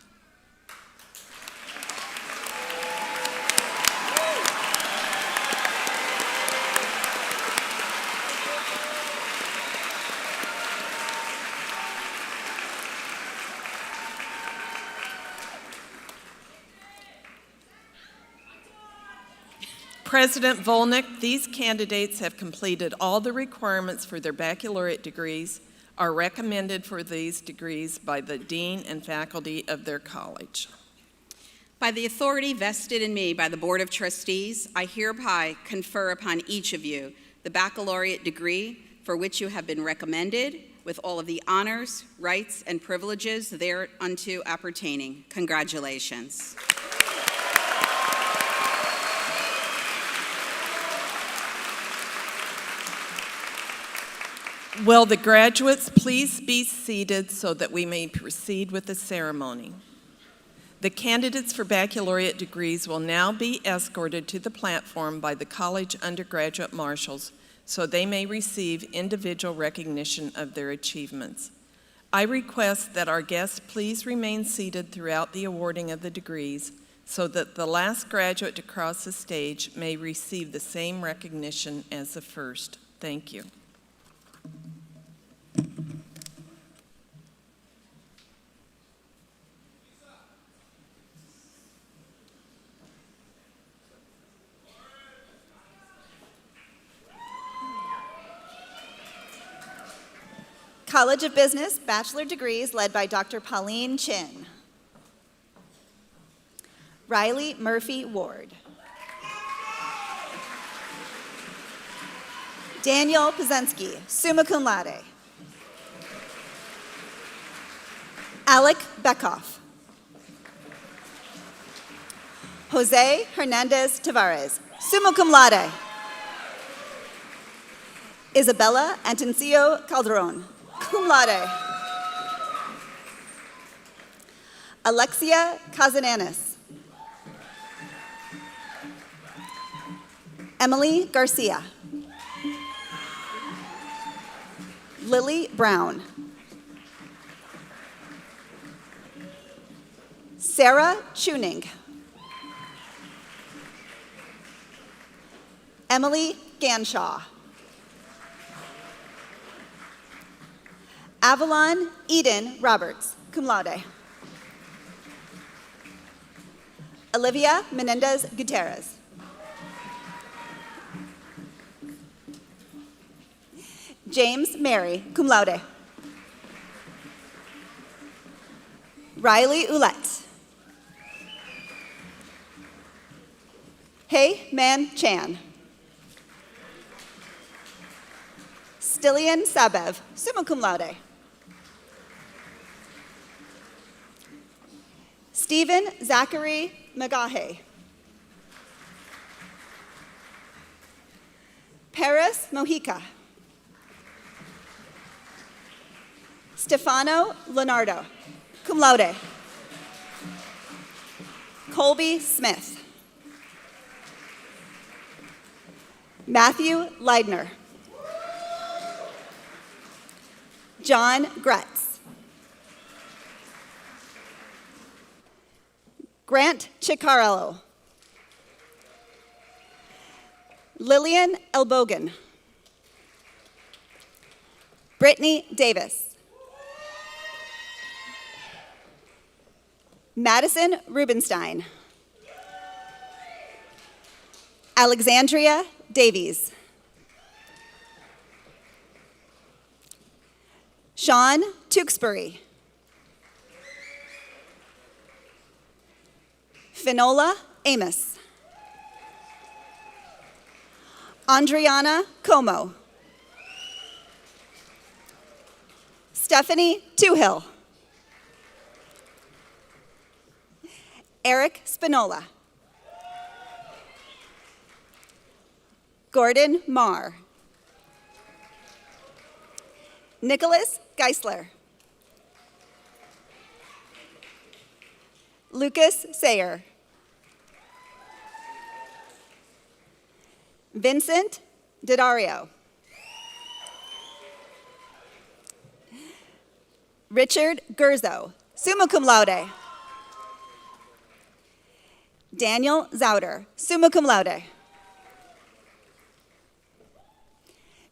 Speaker 4: President Volnick, these candidates have completed all the requirements for their baccalaureate degrees, are recommended for these degrees by the dean and faculty of their college.
Speaker 5: By the authority vested in me by the Board of Trustees, I hereby confer upon each of you the baccalaureate degree for which you have been recommended, with all of the honors, rights, and privileges thereunto appertaining. Congratulations.
Speaker 4: Will the graduates please be seated so that we may proceed with the ceremony? The candidates for baccalaureate degrees will now be escorted to the platform by the college undergraduate marshals so they may receive individual recognition of their achievements. I request that our guests please remain seated throughout the awarding of the degrees so that the last graduate to cross the stage may receive the same recognition as the first. Thank you.
Speaker 7: College of Business Bachelor degrees led by Dr. Pauline Chin. Riley Murphy Ward. Daniel Pazensky, summa cum laude. Alec Beckhoff. Jose Hernandez Tavares, summa cum laude. Isabella Antoncio Calderon, cum laude. Alexia Casananis. Emily Garcia. Lily Brown. Sarah Tuning. Emily Ganshaw. Avalon Eden Roberts, cum laude. Olivia Menendez Gutierrez. James Mary, cum laude. Riley Ouellette. Hey Man Chan. Stillian Sabev, summa cum laude. Stephen Zachary Magahe. Paris Mojica. Stefano Leonardo, cum laude. Colby Smith. Matthew Leidner. John Gretz. Grant Ciccarello. Lillian Elbogan. Brittany Davis. Madison Rubenstein. Alexandria Davies. Sean Tewksbury. Finola Amos. Andriana Como. Stephanie Toohill. Eric Spinola. Gordon Marr. Nicholas Geisler. Lucas Sayer. Vincent Didario. Richard Gurzo, summa cum laude. Daniel Zauder, summa cum laude.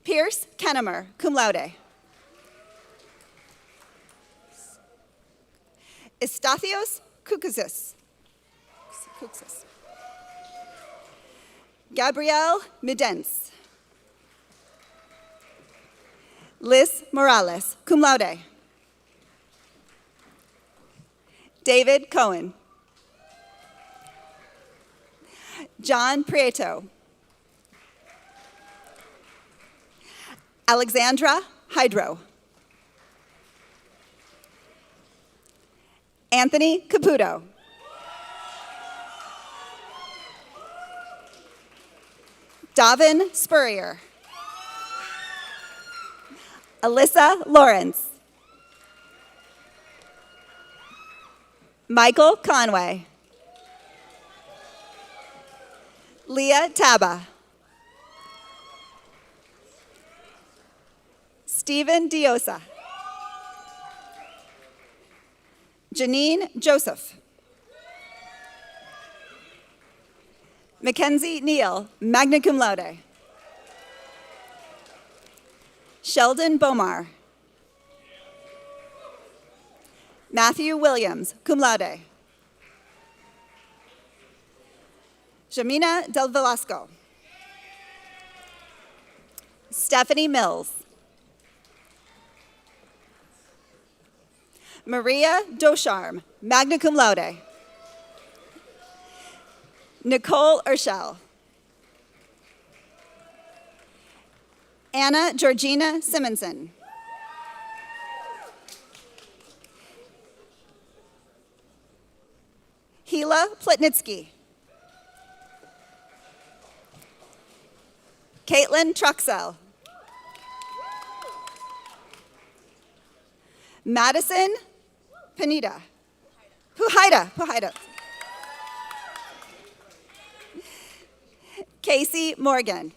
Speaker 7: Pierce Kennemer, cum laude. Estathios Koukousis. Gabrielle Midens. Liz Morales, cum laude. David Cohen. John Prieto. Alexandra Hydro. Anthony Caputo. Davin Spurrier. Alyssa Lawrence. Michael Conway. Leah Taba. Stephen Diosa. Janine Joseph. Mackenzie Neal, magna cum laude. Sheldon Bomar. Matthew Williams, cum laude. Jamina Del Velasco. Stephanie Mills. Maria Docharme, magna cum laude. Nicole Urshel. Anna Georgina Simonson. Hila Plitnitsky. Caitlin Truxell. Madison Panita. Puhaida. Casey Morgan.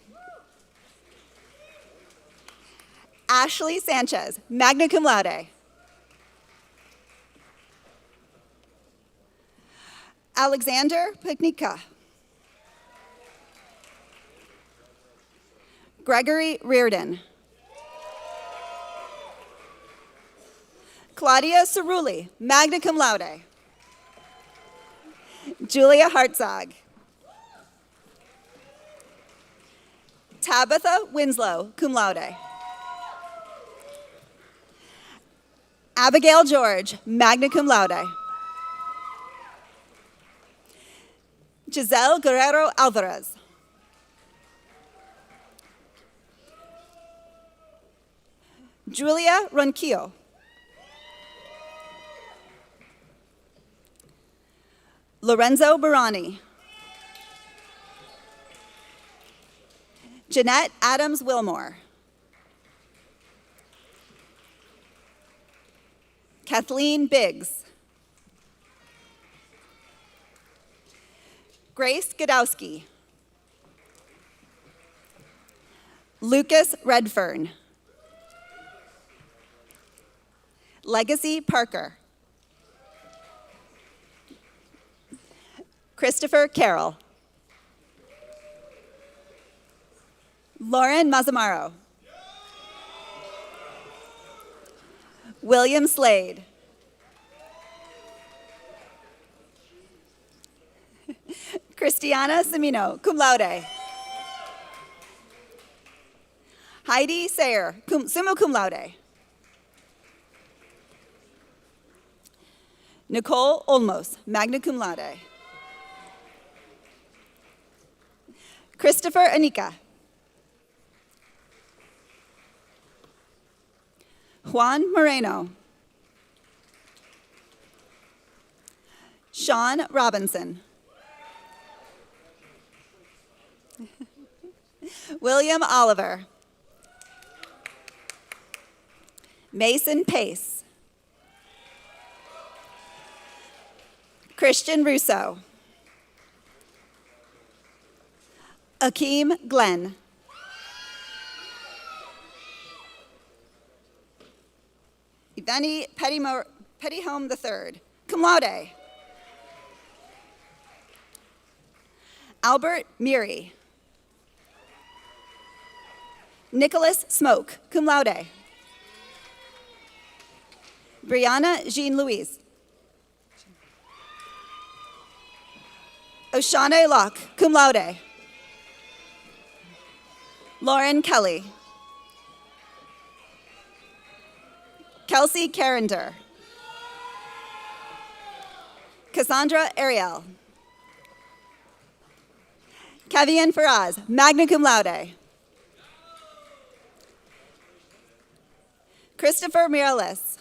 Speaker 7: Ashley Sanchez, magna cum laude. Alexander Pagnika. Gregory Reardon. Claudia Cerulli, magna cum laude. Julia Hartzog. Tabitha Winslow, cum laude. Abigail George, magna cum laude. Giselle Guerrero Alvarez. Julia Ronquillo. Lorenzo Barani. Jeanette Adams Wilmore. Kathleen Biggs. Grace Godowski. Lucas Redfern. Legacy Parker. Christopher Carroll. Lauren Mazzamaro. William Slade. Christiana Semino, cum laude. Heidi Sayer, summa cum laude. Nicole Olmos, magna cum laude. Christopher Anika. Juan Moreno. Sean Robinson. William Oliver. Mason Pace. Christian Russo. Akeem Glenn. Eveni Pettyhome III, cum laude. Albert Meary. Nicholas Smoke, cum laude. Brianna Jean-Louise. Oshane Locke, cum laude. Lauren Kelly. Kelsey Carrender. Cassandra Ariel. Kavian Faraz, magna cum laude. Christopher Mireles.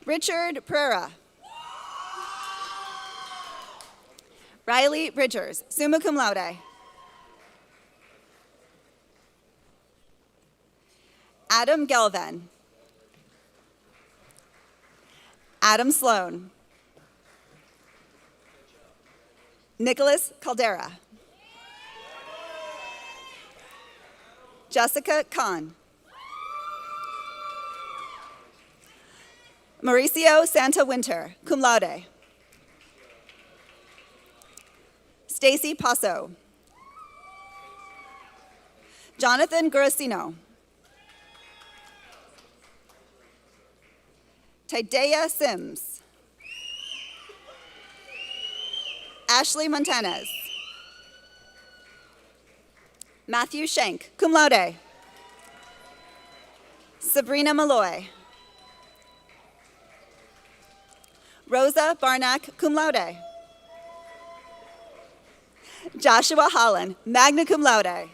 Speaker 7: Richard Pereira. Riley Bridgers, summa cum laude. Adam Gelvan. Adam Sloan. Nicholas Caldera. Jessica Kahn. Mauricio Santa Winter, cum laude. Stacy Passo. Jonathan Gurasino. Tidea Sims. Ashley Montanez. Matthew Schenk, cum laude. Sabrina Malloy. Rosa Barnack, cum laude. Joshua Holland, magna cum laude.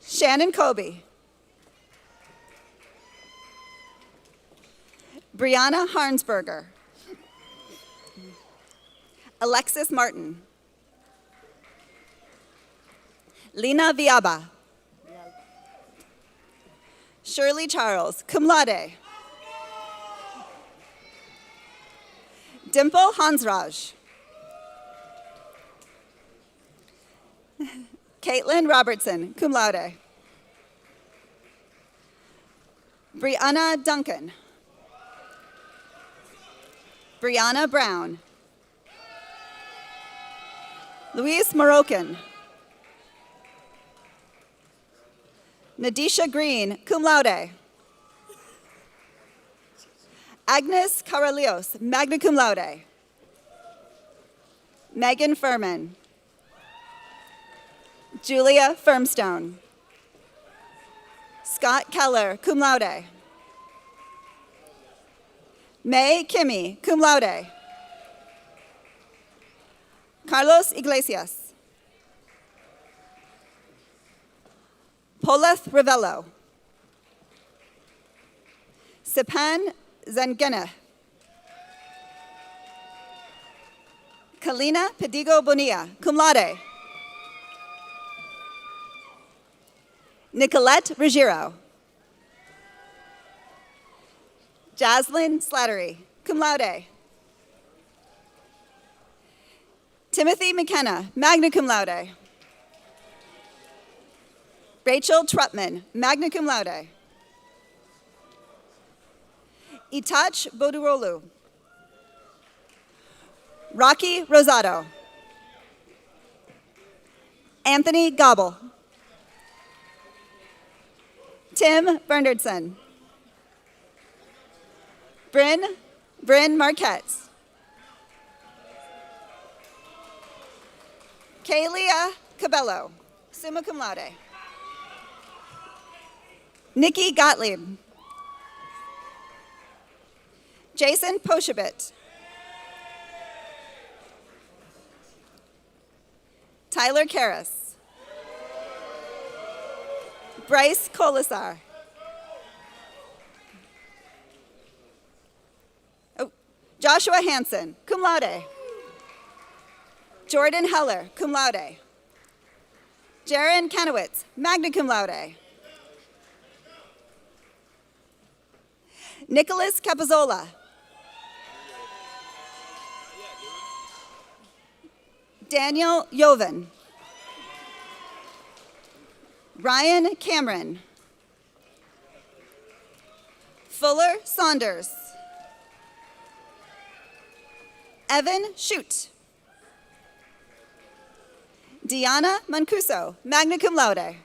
Speaker 7: Shannon Colby. Brianna Harnsberger. Alexis Martin. Lena Viaba. Shirley Charles, cum laude. Dimple Hansraj. Caitlin Robertson, cum laude. Brianna Duncan. Brianna Brown. Luis Moroccan. Nadisha Green, cum laude. Agnes Caralios, magna cum laude. Megan Furman. Julia Firmstone. Scott Keller, cum laude. May Kimmy, cum laude. Carlos Iglesias. Poleth Ravello. Sipan Zangena. Kalina Pedigo Bonilla, cum laude. Nicolette Ruggiero. Jaslyn Slattery, cum laude. Timothy McKenna, magna cum laude. Rachel Trutman, magna cum laude. Itach Bodurolu. Rocky Rosado. Anthony Gobble. Tim Bernardson. Bryn Marquette. Kalia Cabello, summa cum laude. Nikki Gottlieb. Jason Poshabit. Tyler Karras. Bryce Colasar. Joshua Hansen, cum laude. Jordan Heller, cum laude. Jaron Kanowitz, magna cum laude. Nicholas Capizzola. Daniel Yovan. Ryan Cameron. Fuller Saunders. Evan Shute. Diana Mancuso, magna cum laude.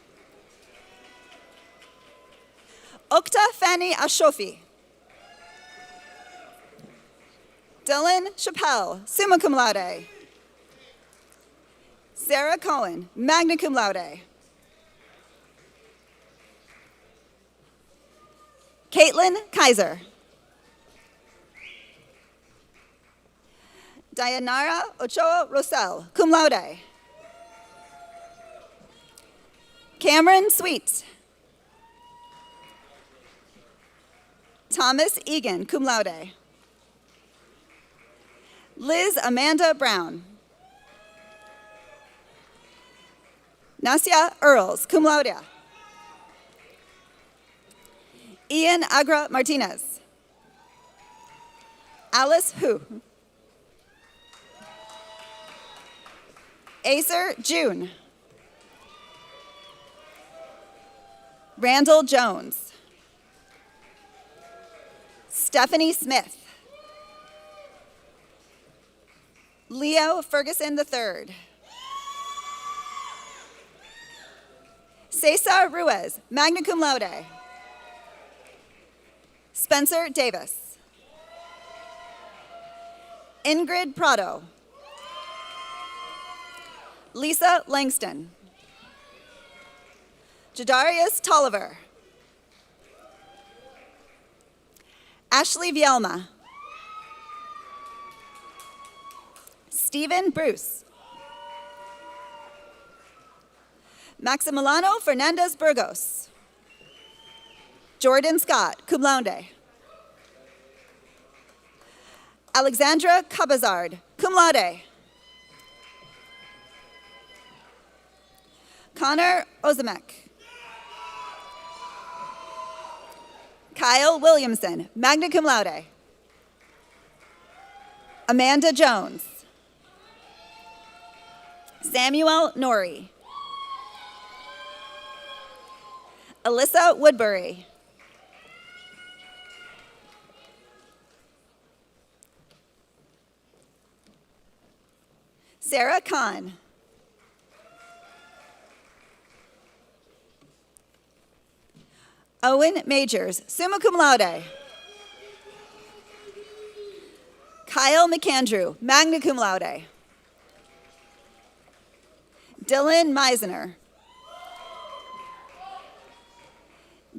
Speaker 7: Okta Fanny Ashofi. Dylan Chappelle, summa cum laude. Sarah Cohen, magna cum laude. Caitlin Kaiser. Dayanara Ochoa Rosell, cum laude. Cameron Sweet. Thomas Egan, cum laude. Liz Amanda Brown. Nasia Earls, cum laude. Ian Agra Martinez. Alice Hu. Acer June. Randall Jones. Stephanie Smith. Leo Ferguson III. Cesar Ruiz, magna cum laude. Spencer Davis. Ingrid Prado. Lisa Langston. Jadarius Tolliver. Ashley Vielma. Stephen Bruce. Maximiliano Fernandez Burgos. Jordan Scott, cum laude. Alexandra Cabazard, cum laude. Connor Ozamek. Kyle Williamson, magna cum laude. Amanda Jones. Samuel Norrie. Alyssa Woodbury. Sarah Kahn. Owen Majors, summa cum laude. Kyle McAndrew, magna cum laude. Dylan Meisner.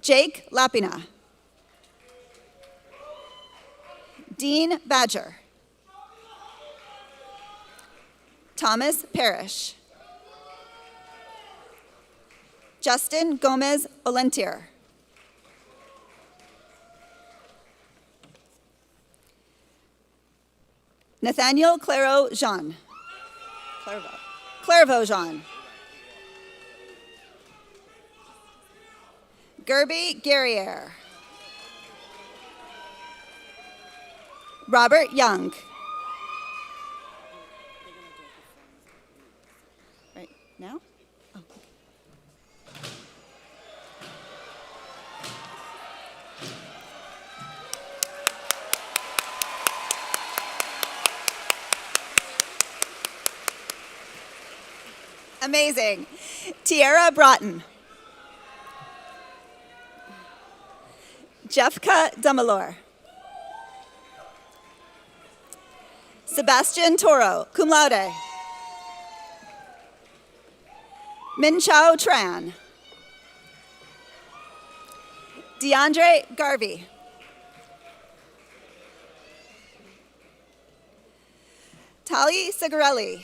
Speaker 7: Jake Lapina. Dean Badger. Thomas Parrish. Justin Gomez Olentier. Nathaniel Clairvaux Jean. Clairvaux Jean. Gerby Guerriere. Robert Young. Right now? Oh. Amazing. Tiara Broughton. Jeffka Dumalor. Sebastian Toro, cum laude. Min Chao Tran. DeAndre Garvey. Tali Sigarelli.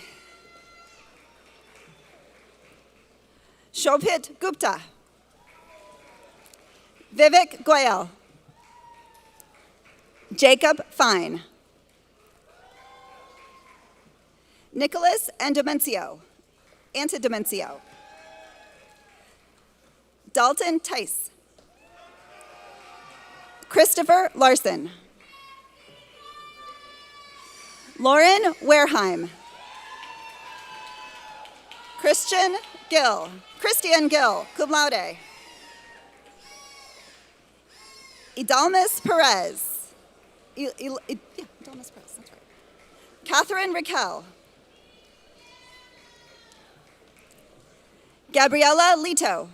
Speaker 7: Shobhit Gupta. Vivek Goyal. Jacob Fine. Nicholas Antidemencio. Dalton Tice. Christopher Larson. Lauren Wareheim. Christian Gill, cum laude. Idalmas Perez. Idalmas Perez, that's right. Catherine Raquel. Gabriela Lito.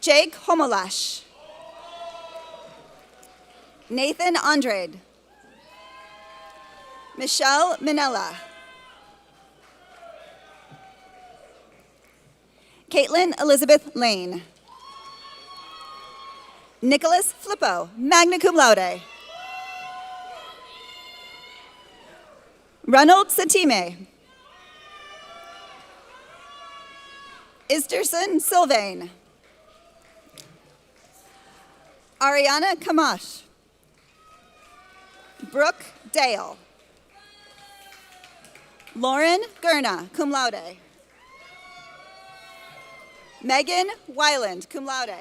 Speaker 7: Jake Homolash. Nathan Andrade. Michelle Minella. Caitlin Elizabeth Lane. Nicholas Flippo, magna cum laude. Ronald Satime. Isterson Sylvain. Ariana Kamash. Brooke Dale. Lauren Gurna, cum laude. Megan Weiland, cum laude.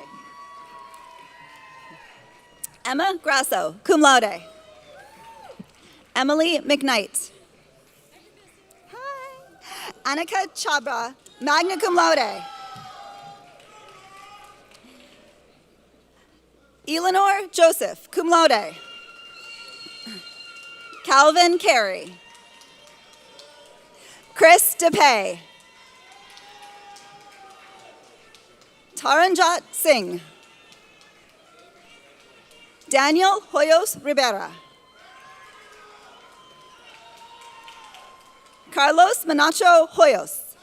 Speaker 7: Emma Grasso, cum laude. Emily McKnight. Hi. Annika Chabra, magna cum laude. Eleanor Joseph, cum laude. Calvin Carey. Chris DePay. Taranjot Singh. Daniel Hoyos Rivera. Carlos Manacho Hoyos.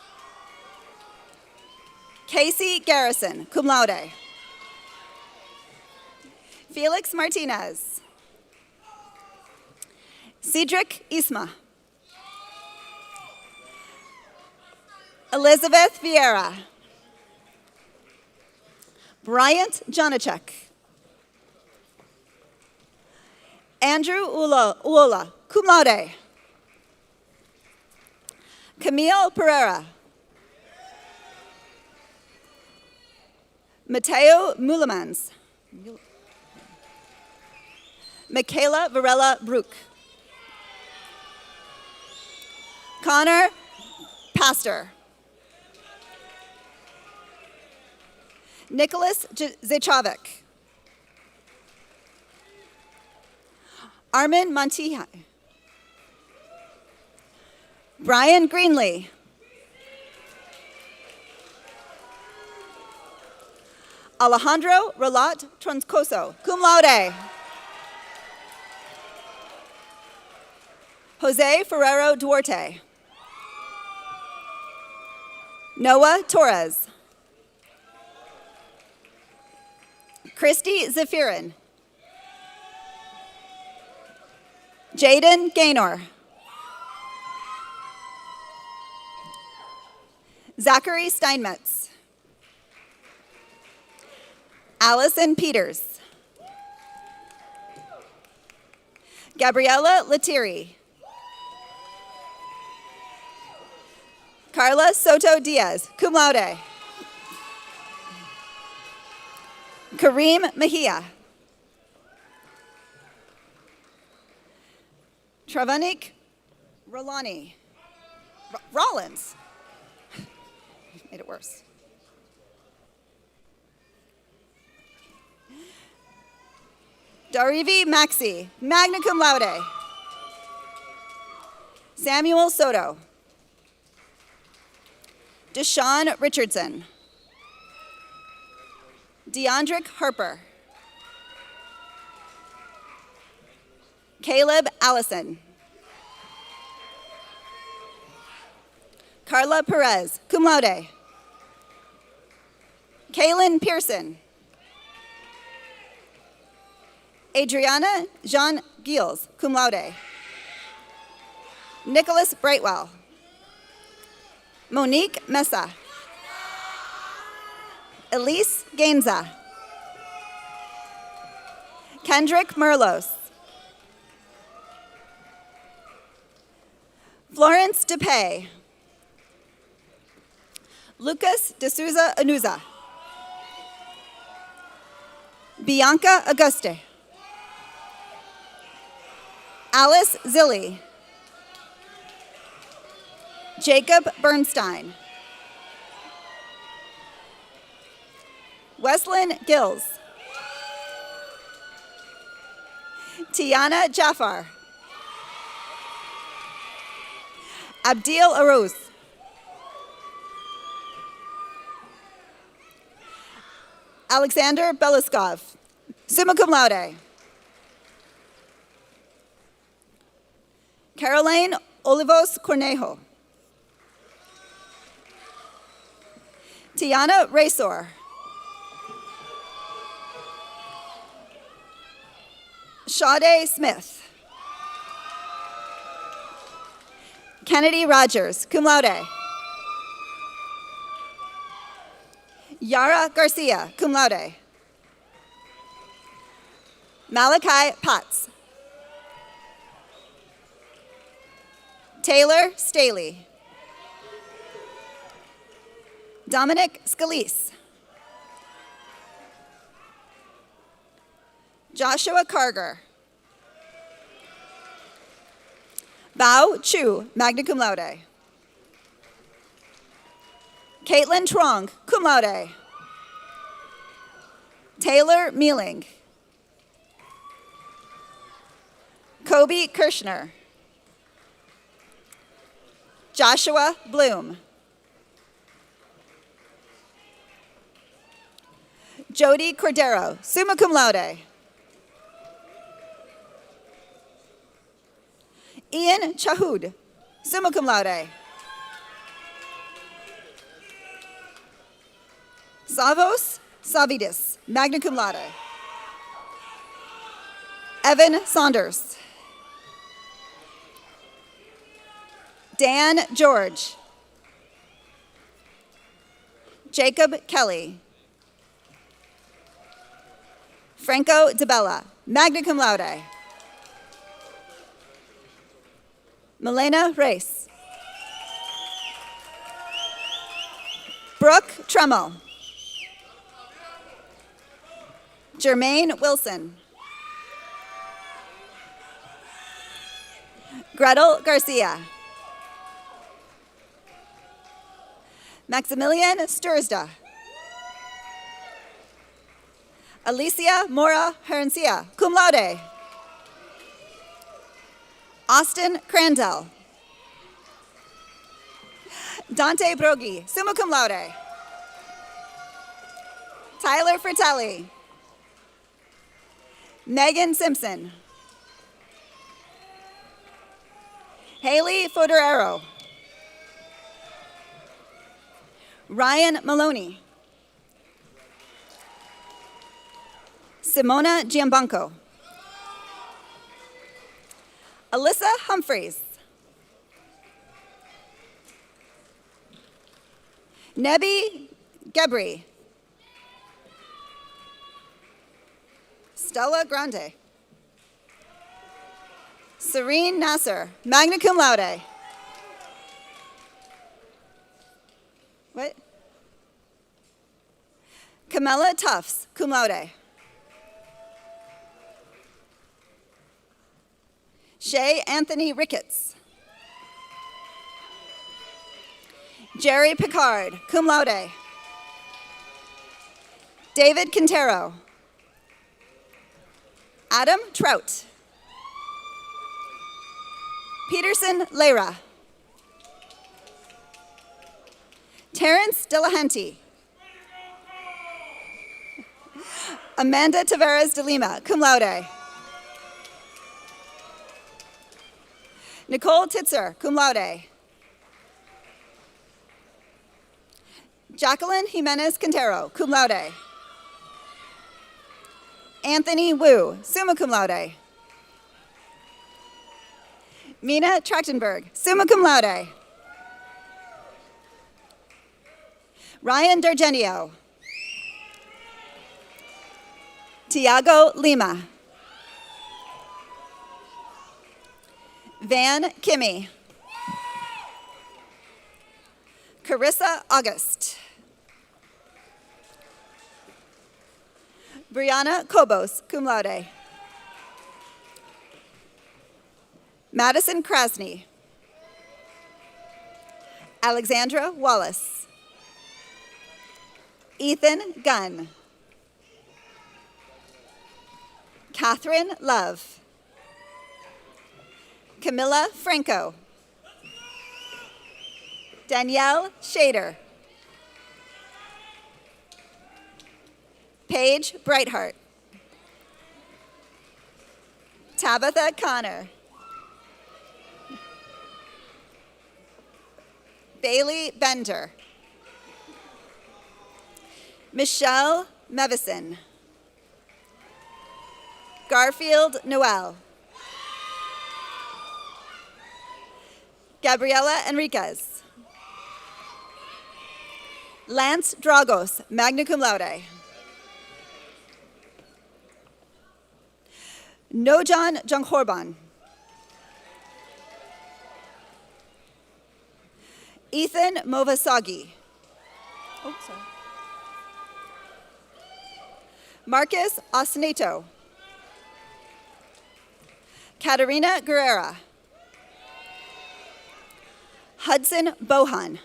Speaker 7: Casey Garrison, cum laude. Felix Martinez. Cedric Isma. Elizabeth Vieira. Bryant Janacek. Andrew Uola, cum laude. Camille Pereira. Mateo Mulemans. Michaela Varela Brook. Connor Pastor. Nicholas Zachovic. Armin Montihi. Brian Greenlee. Alejandro Relat Troncoso, cum laude. Jose Ferrero Duarte. Noah Torres. Christy Zephyrin. Jaden Gaynor. Zachary Steinmetz. Allison Peters. Gabriella Letiri. Carla Soto Diaz, cum laude. Kareem Mejia. Travanik Rolani. Rollins. Made it worse. Darivi Maxi, magna cum laude. Samuel Soto. Deshaun Richardson. Deandrick Harper. Caleb Allison. Carla Perez, cum laude. Kaylin Pearson. Adriana Jean Giels, cum laude. Nicholas Brightwell. Monique Mesa. Elise Gainza. Kendrick Merlos. Florence DePay. Lucas de Souza Anuza. Bianca Auguste. Alice Zilli. Jacob Bernstein. Weslyn Gills. Tiana Jafar. Abdil Arouz. Alexander Beliskov, summa cum laude. Caroline Olivos Cornejo. Tiana Raysor. Sade Smith. Kennedy Rogers, cum laude. Yara Garcia, cum laude. Malachi Potts. Taylor Staley. Dominic Scalise. Joshua Carger. Bao Chu, magna cum laude. Caitlin Trong, cum laude. Taylor Mealing. Kobe Kirschner. Joshua Bloom. Jody Cordero, summa cum laude. Ian Chahoud, summa cum laude. Savos Savidis, magna cum laude. Evan Saunders. Dan George. Jacob Kelly. Franco DeBella, magna cum laude. Milena Race. Brooke Tremmel. Jermaine Wilson. Gretel Garcia. Maximilian Sturzda. Alicia Mora Herencia, cum laude. Austin Crandell. Dante Broghi, summa cum laude. Tyler Fratelli. Megan Simpson. Haley Fodorero. Ryan Maloney. Simona Giambanco. Alyssa Humphreys. Nebi Gebri. Stella Grande. Serene Nasser, magna cum laude. What? Camilla Tufts, cum laude. Shay Anthony Ricketts. Jerry Picard, cum laude. David Quintero. Adam Trout. Peterson Leyra. Terrence Delahanty. Amanda Tavares de Lima, cum laude. Nicole Titzer, cum laude. Jacqueline Jimenez Quintero, cum laude. Anthony Wu, summa cum laude. Mina Trachtenberg, summa cum laude. Ryan Dargenio. Tiago Lima. Van Kimmy. Carissa August. Brianna Kobos, cum laude. Madison Krasny. Alexandra Wallace. Ethan Gunn. Catherine Love. Camilla Franco. Danielle Shader. Paige Brightheart. Tabitha Connor. Bailey Bender. Michelle Mevison. Garfield Noel. Gabriela Enriquez. Lance Dragos, magna cum laude. Nojan Junghorban. Ethan Movasagi. Oh, sorry. Marcus Osneto. Katerina Guerrera. Hudson Bohan.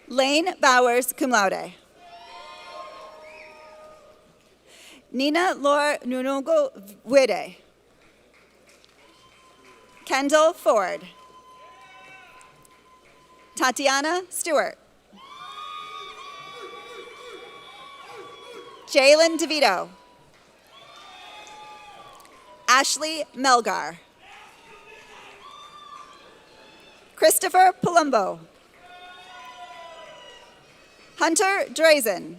Speaker 7: Lane Bowers, cum laude. Nina Lor Nunungo Wide. Kendall Ford. Tatiana Stewart. Jalen DeVito. Ashley Melgar. Christopher Palumbo. Hunter Drazen.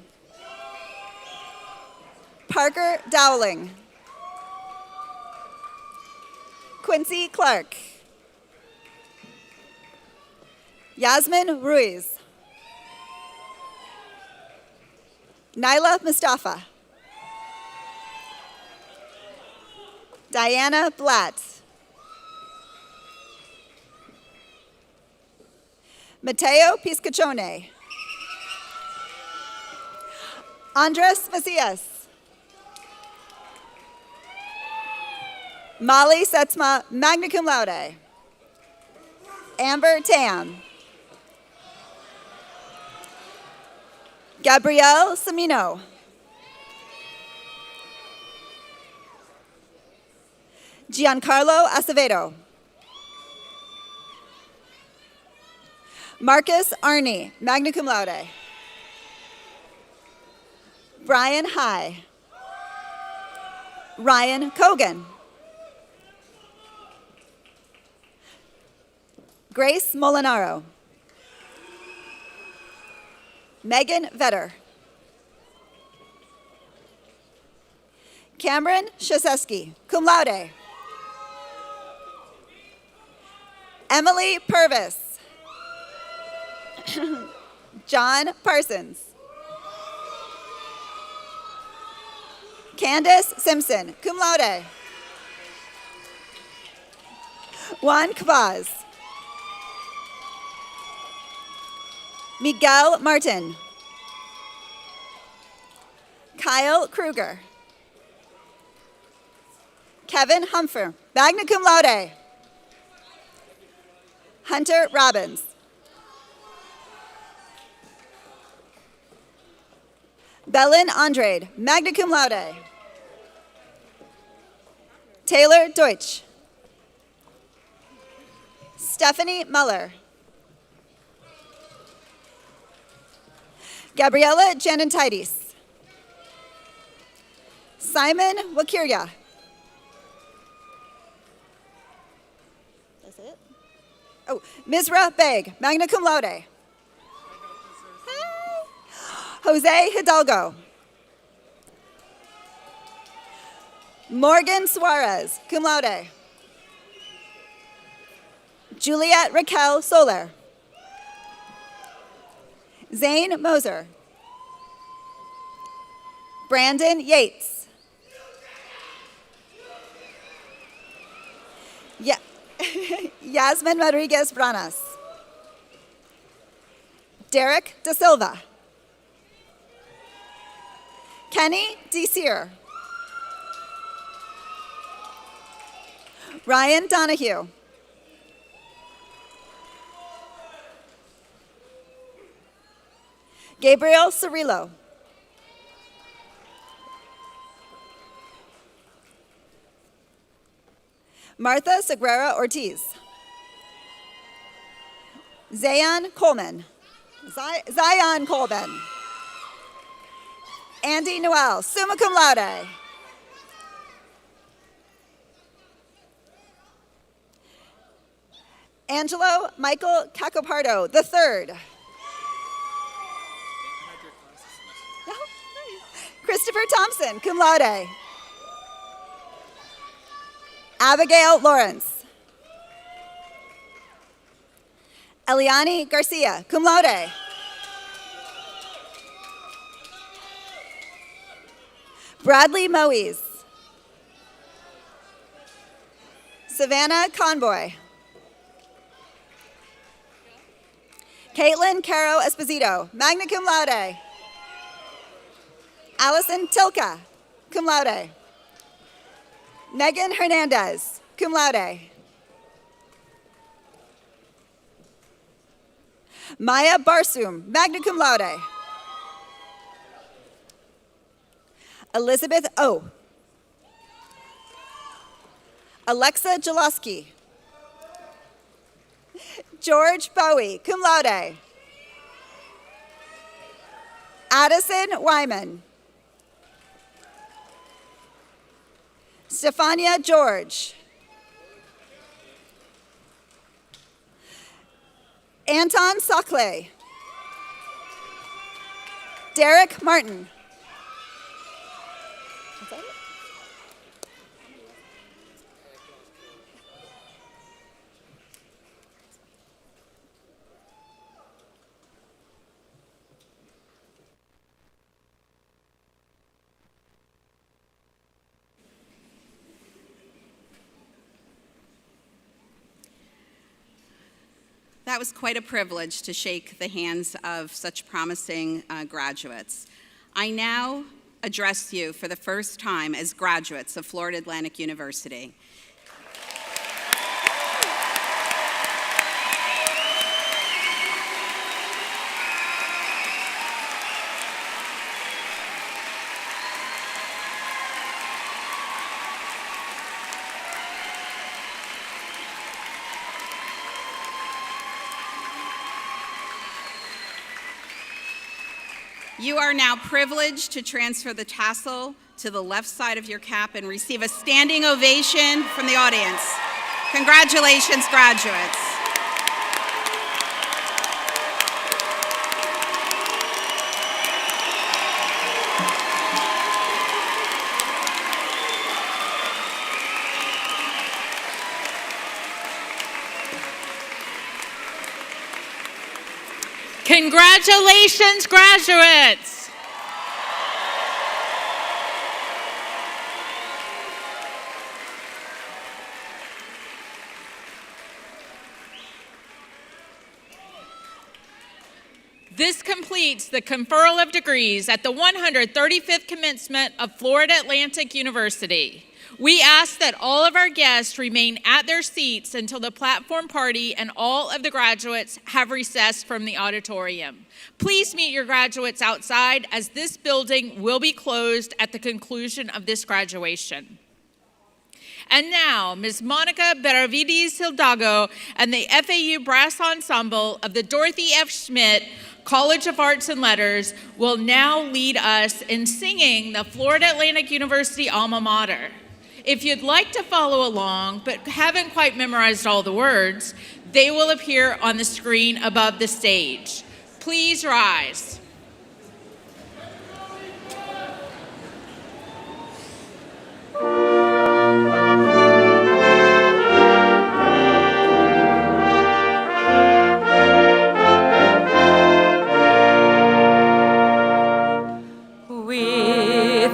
Speaker 7: Parker Dowling. Quincy Clark. Yasmin Ruiz. Nyla Mustafa. Diana Blatt. Mateo Piscachone. Andres Macias. Molly Setzma, magna cum laude. Amber Tam. Gabrielle Semino. Giancarlo Acevedo. Marcus Arney, magna cum laude. Brian High. Ryan Kogan. Grace Molinaro. Megan Vetter. Cameron Shaseski, cum laude. Emily Purvis. John Parsons. Candace Simpson, cum laude. Juan Cabaz. Miguel Martin. Kyle Kruger. Kevin Humfer, magna cum laude. Hunter Robbins. Belen Andrade, magna cum laude. Taylor Deutsch. Stephanie Muller. Gabriella Janentitis. Simon Wakirya. That's it? Oh, Mizra Beg, magna cum laude. Hey. Jose Hidalgo. Morgan Suarez, cum laude. Juliet Raquel Soler. Zane Moser. Brandon Yates. Yasmin Rodriguez Branas. Derek Da Silva. Kenny DeSeer. Ryan Donahue. Gabriel Cirillo. Martha Sagrera Ortiz. Zion Coleman. Zion Coleman. Andy Noel, summa cum laude. Angelo Michael Cacopardo, the third. Christopher Thompson, cum laude. Abigail Lawrence. Eliani Garcia, cum laude. Bradley Moes. Savannah Conboy. Caitlin Caro Esposito, magna cum laude. Allison Tilka, cum laude. Megan Hernandez, cum laude. Maya Barsum, magna cum laude. Elizabeth O. Alexa Jaloski. George Bowie, cum laude. Addison Wyman. Stefania George. Anton Sokle. Derek Martin.
Speaker 5: That was quite a privilege to shake the hands of such promising graduates. I now address you for the first time as graduates of Florida Atlantic University. You are now privileged to transfer the tassel to the left side of your cap and receive a standing ovation from the audience. Congratulations, graduates.
Speaker 3: Congratulations, graduates! This completes the conferral of degrees at the 135th commencement of Florida Atlantic University. We ask that all of our guests remain at their seats until the platform party and all of the graduates have recessed from the auditorium. Please meet your graduates outside, as this building will be closed at the conclusion of this graduation. And now, Ms. Monica Benavides Hildago and the FAU Brass Ensemble of the Dorothy F. Schmidt College of Arts and Letters will now lead us in singing the Florida Atlantic University alma mater. If you'd like to follow along but haven't quite memorized all the words, they will appear on the screen above the stage. Please rise.
Speaker 8: With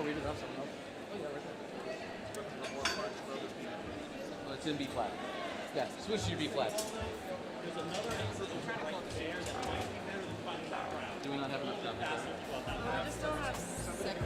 Speaker 1: read it off something else? Oh, yeah, right there. Oh, it's in B flat. Yeah, switch to your B flat. Do we not have enough time?
Speaker 3: I just don't have second.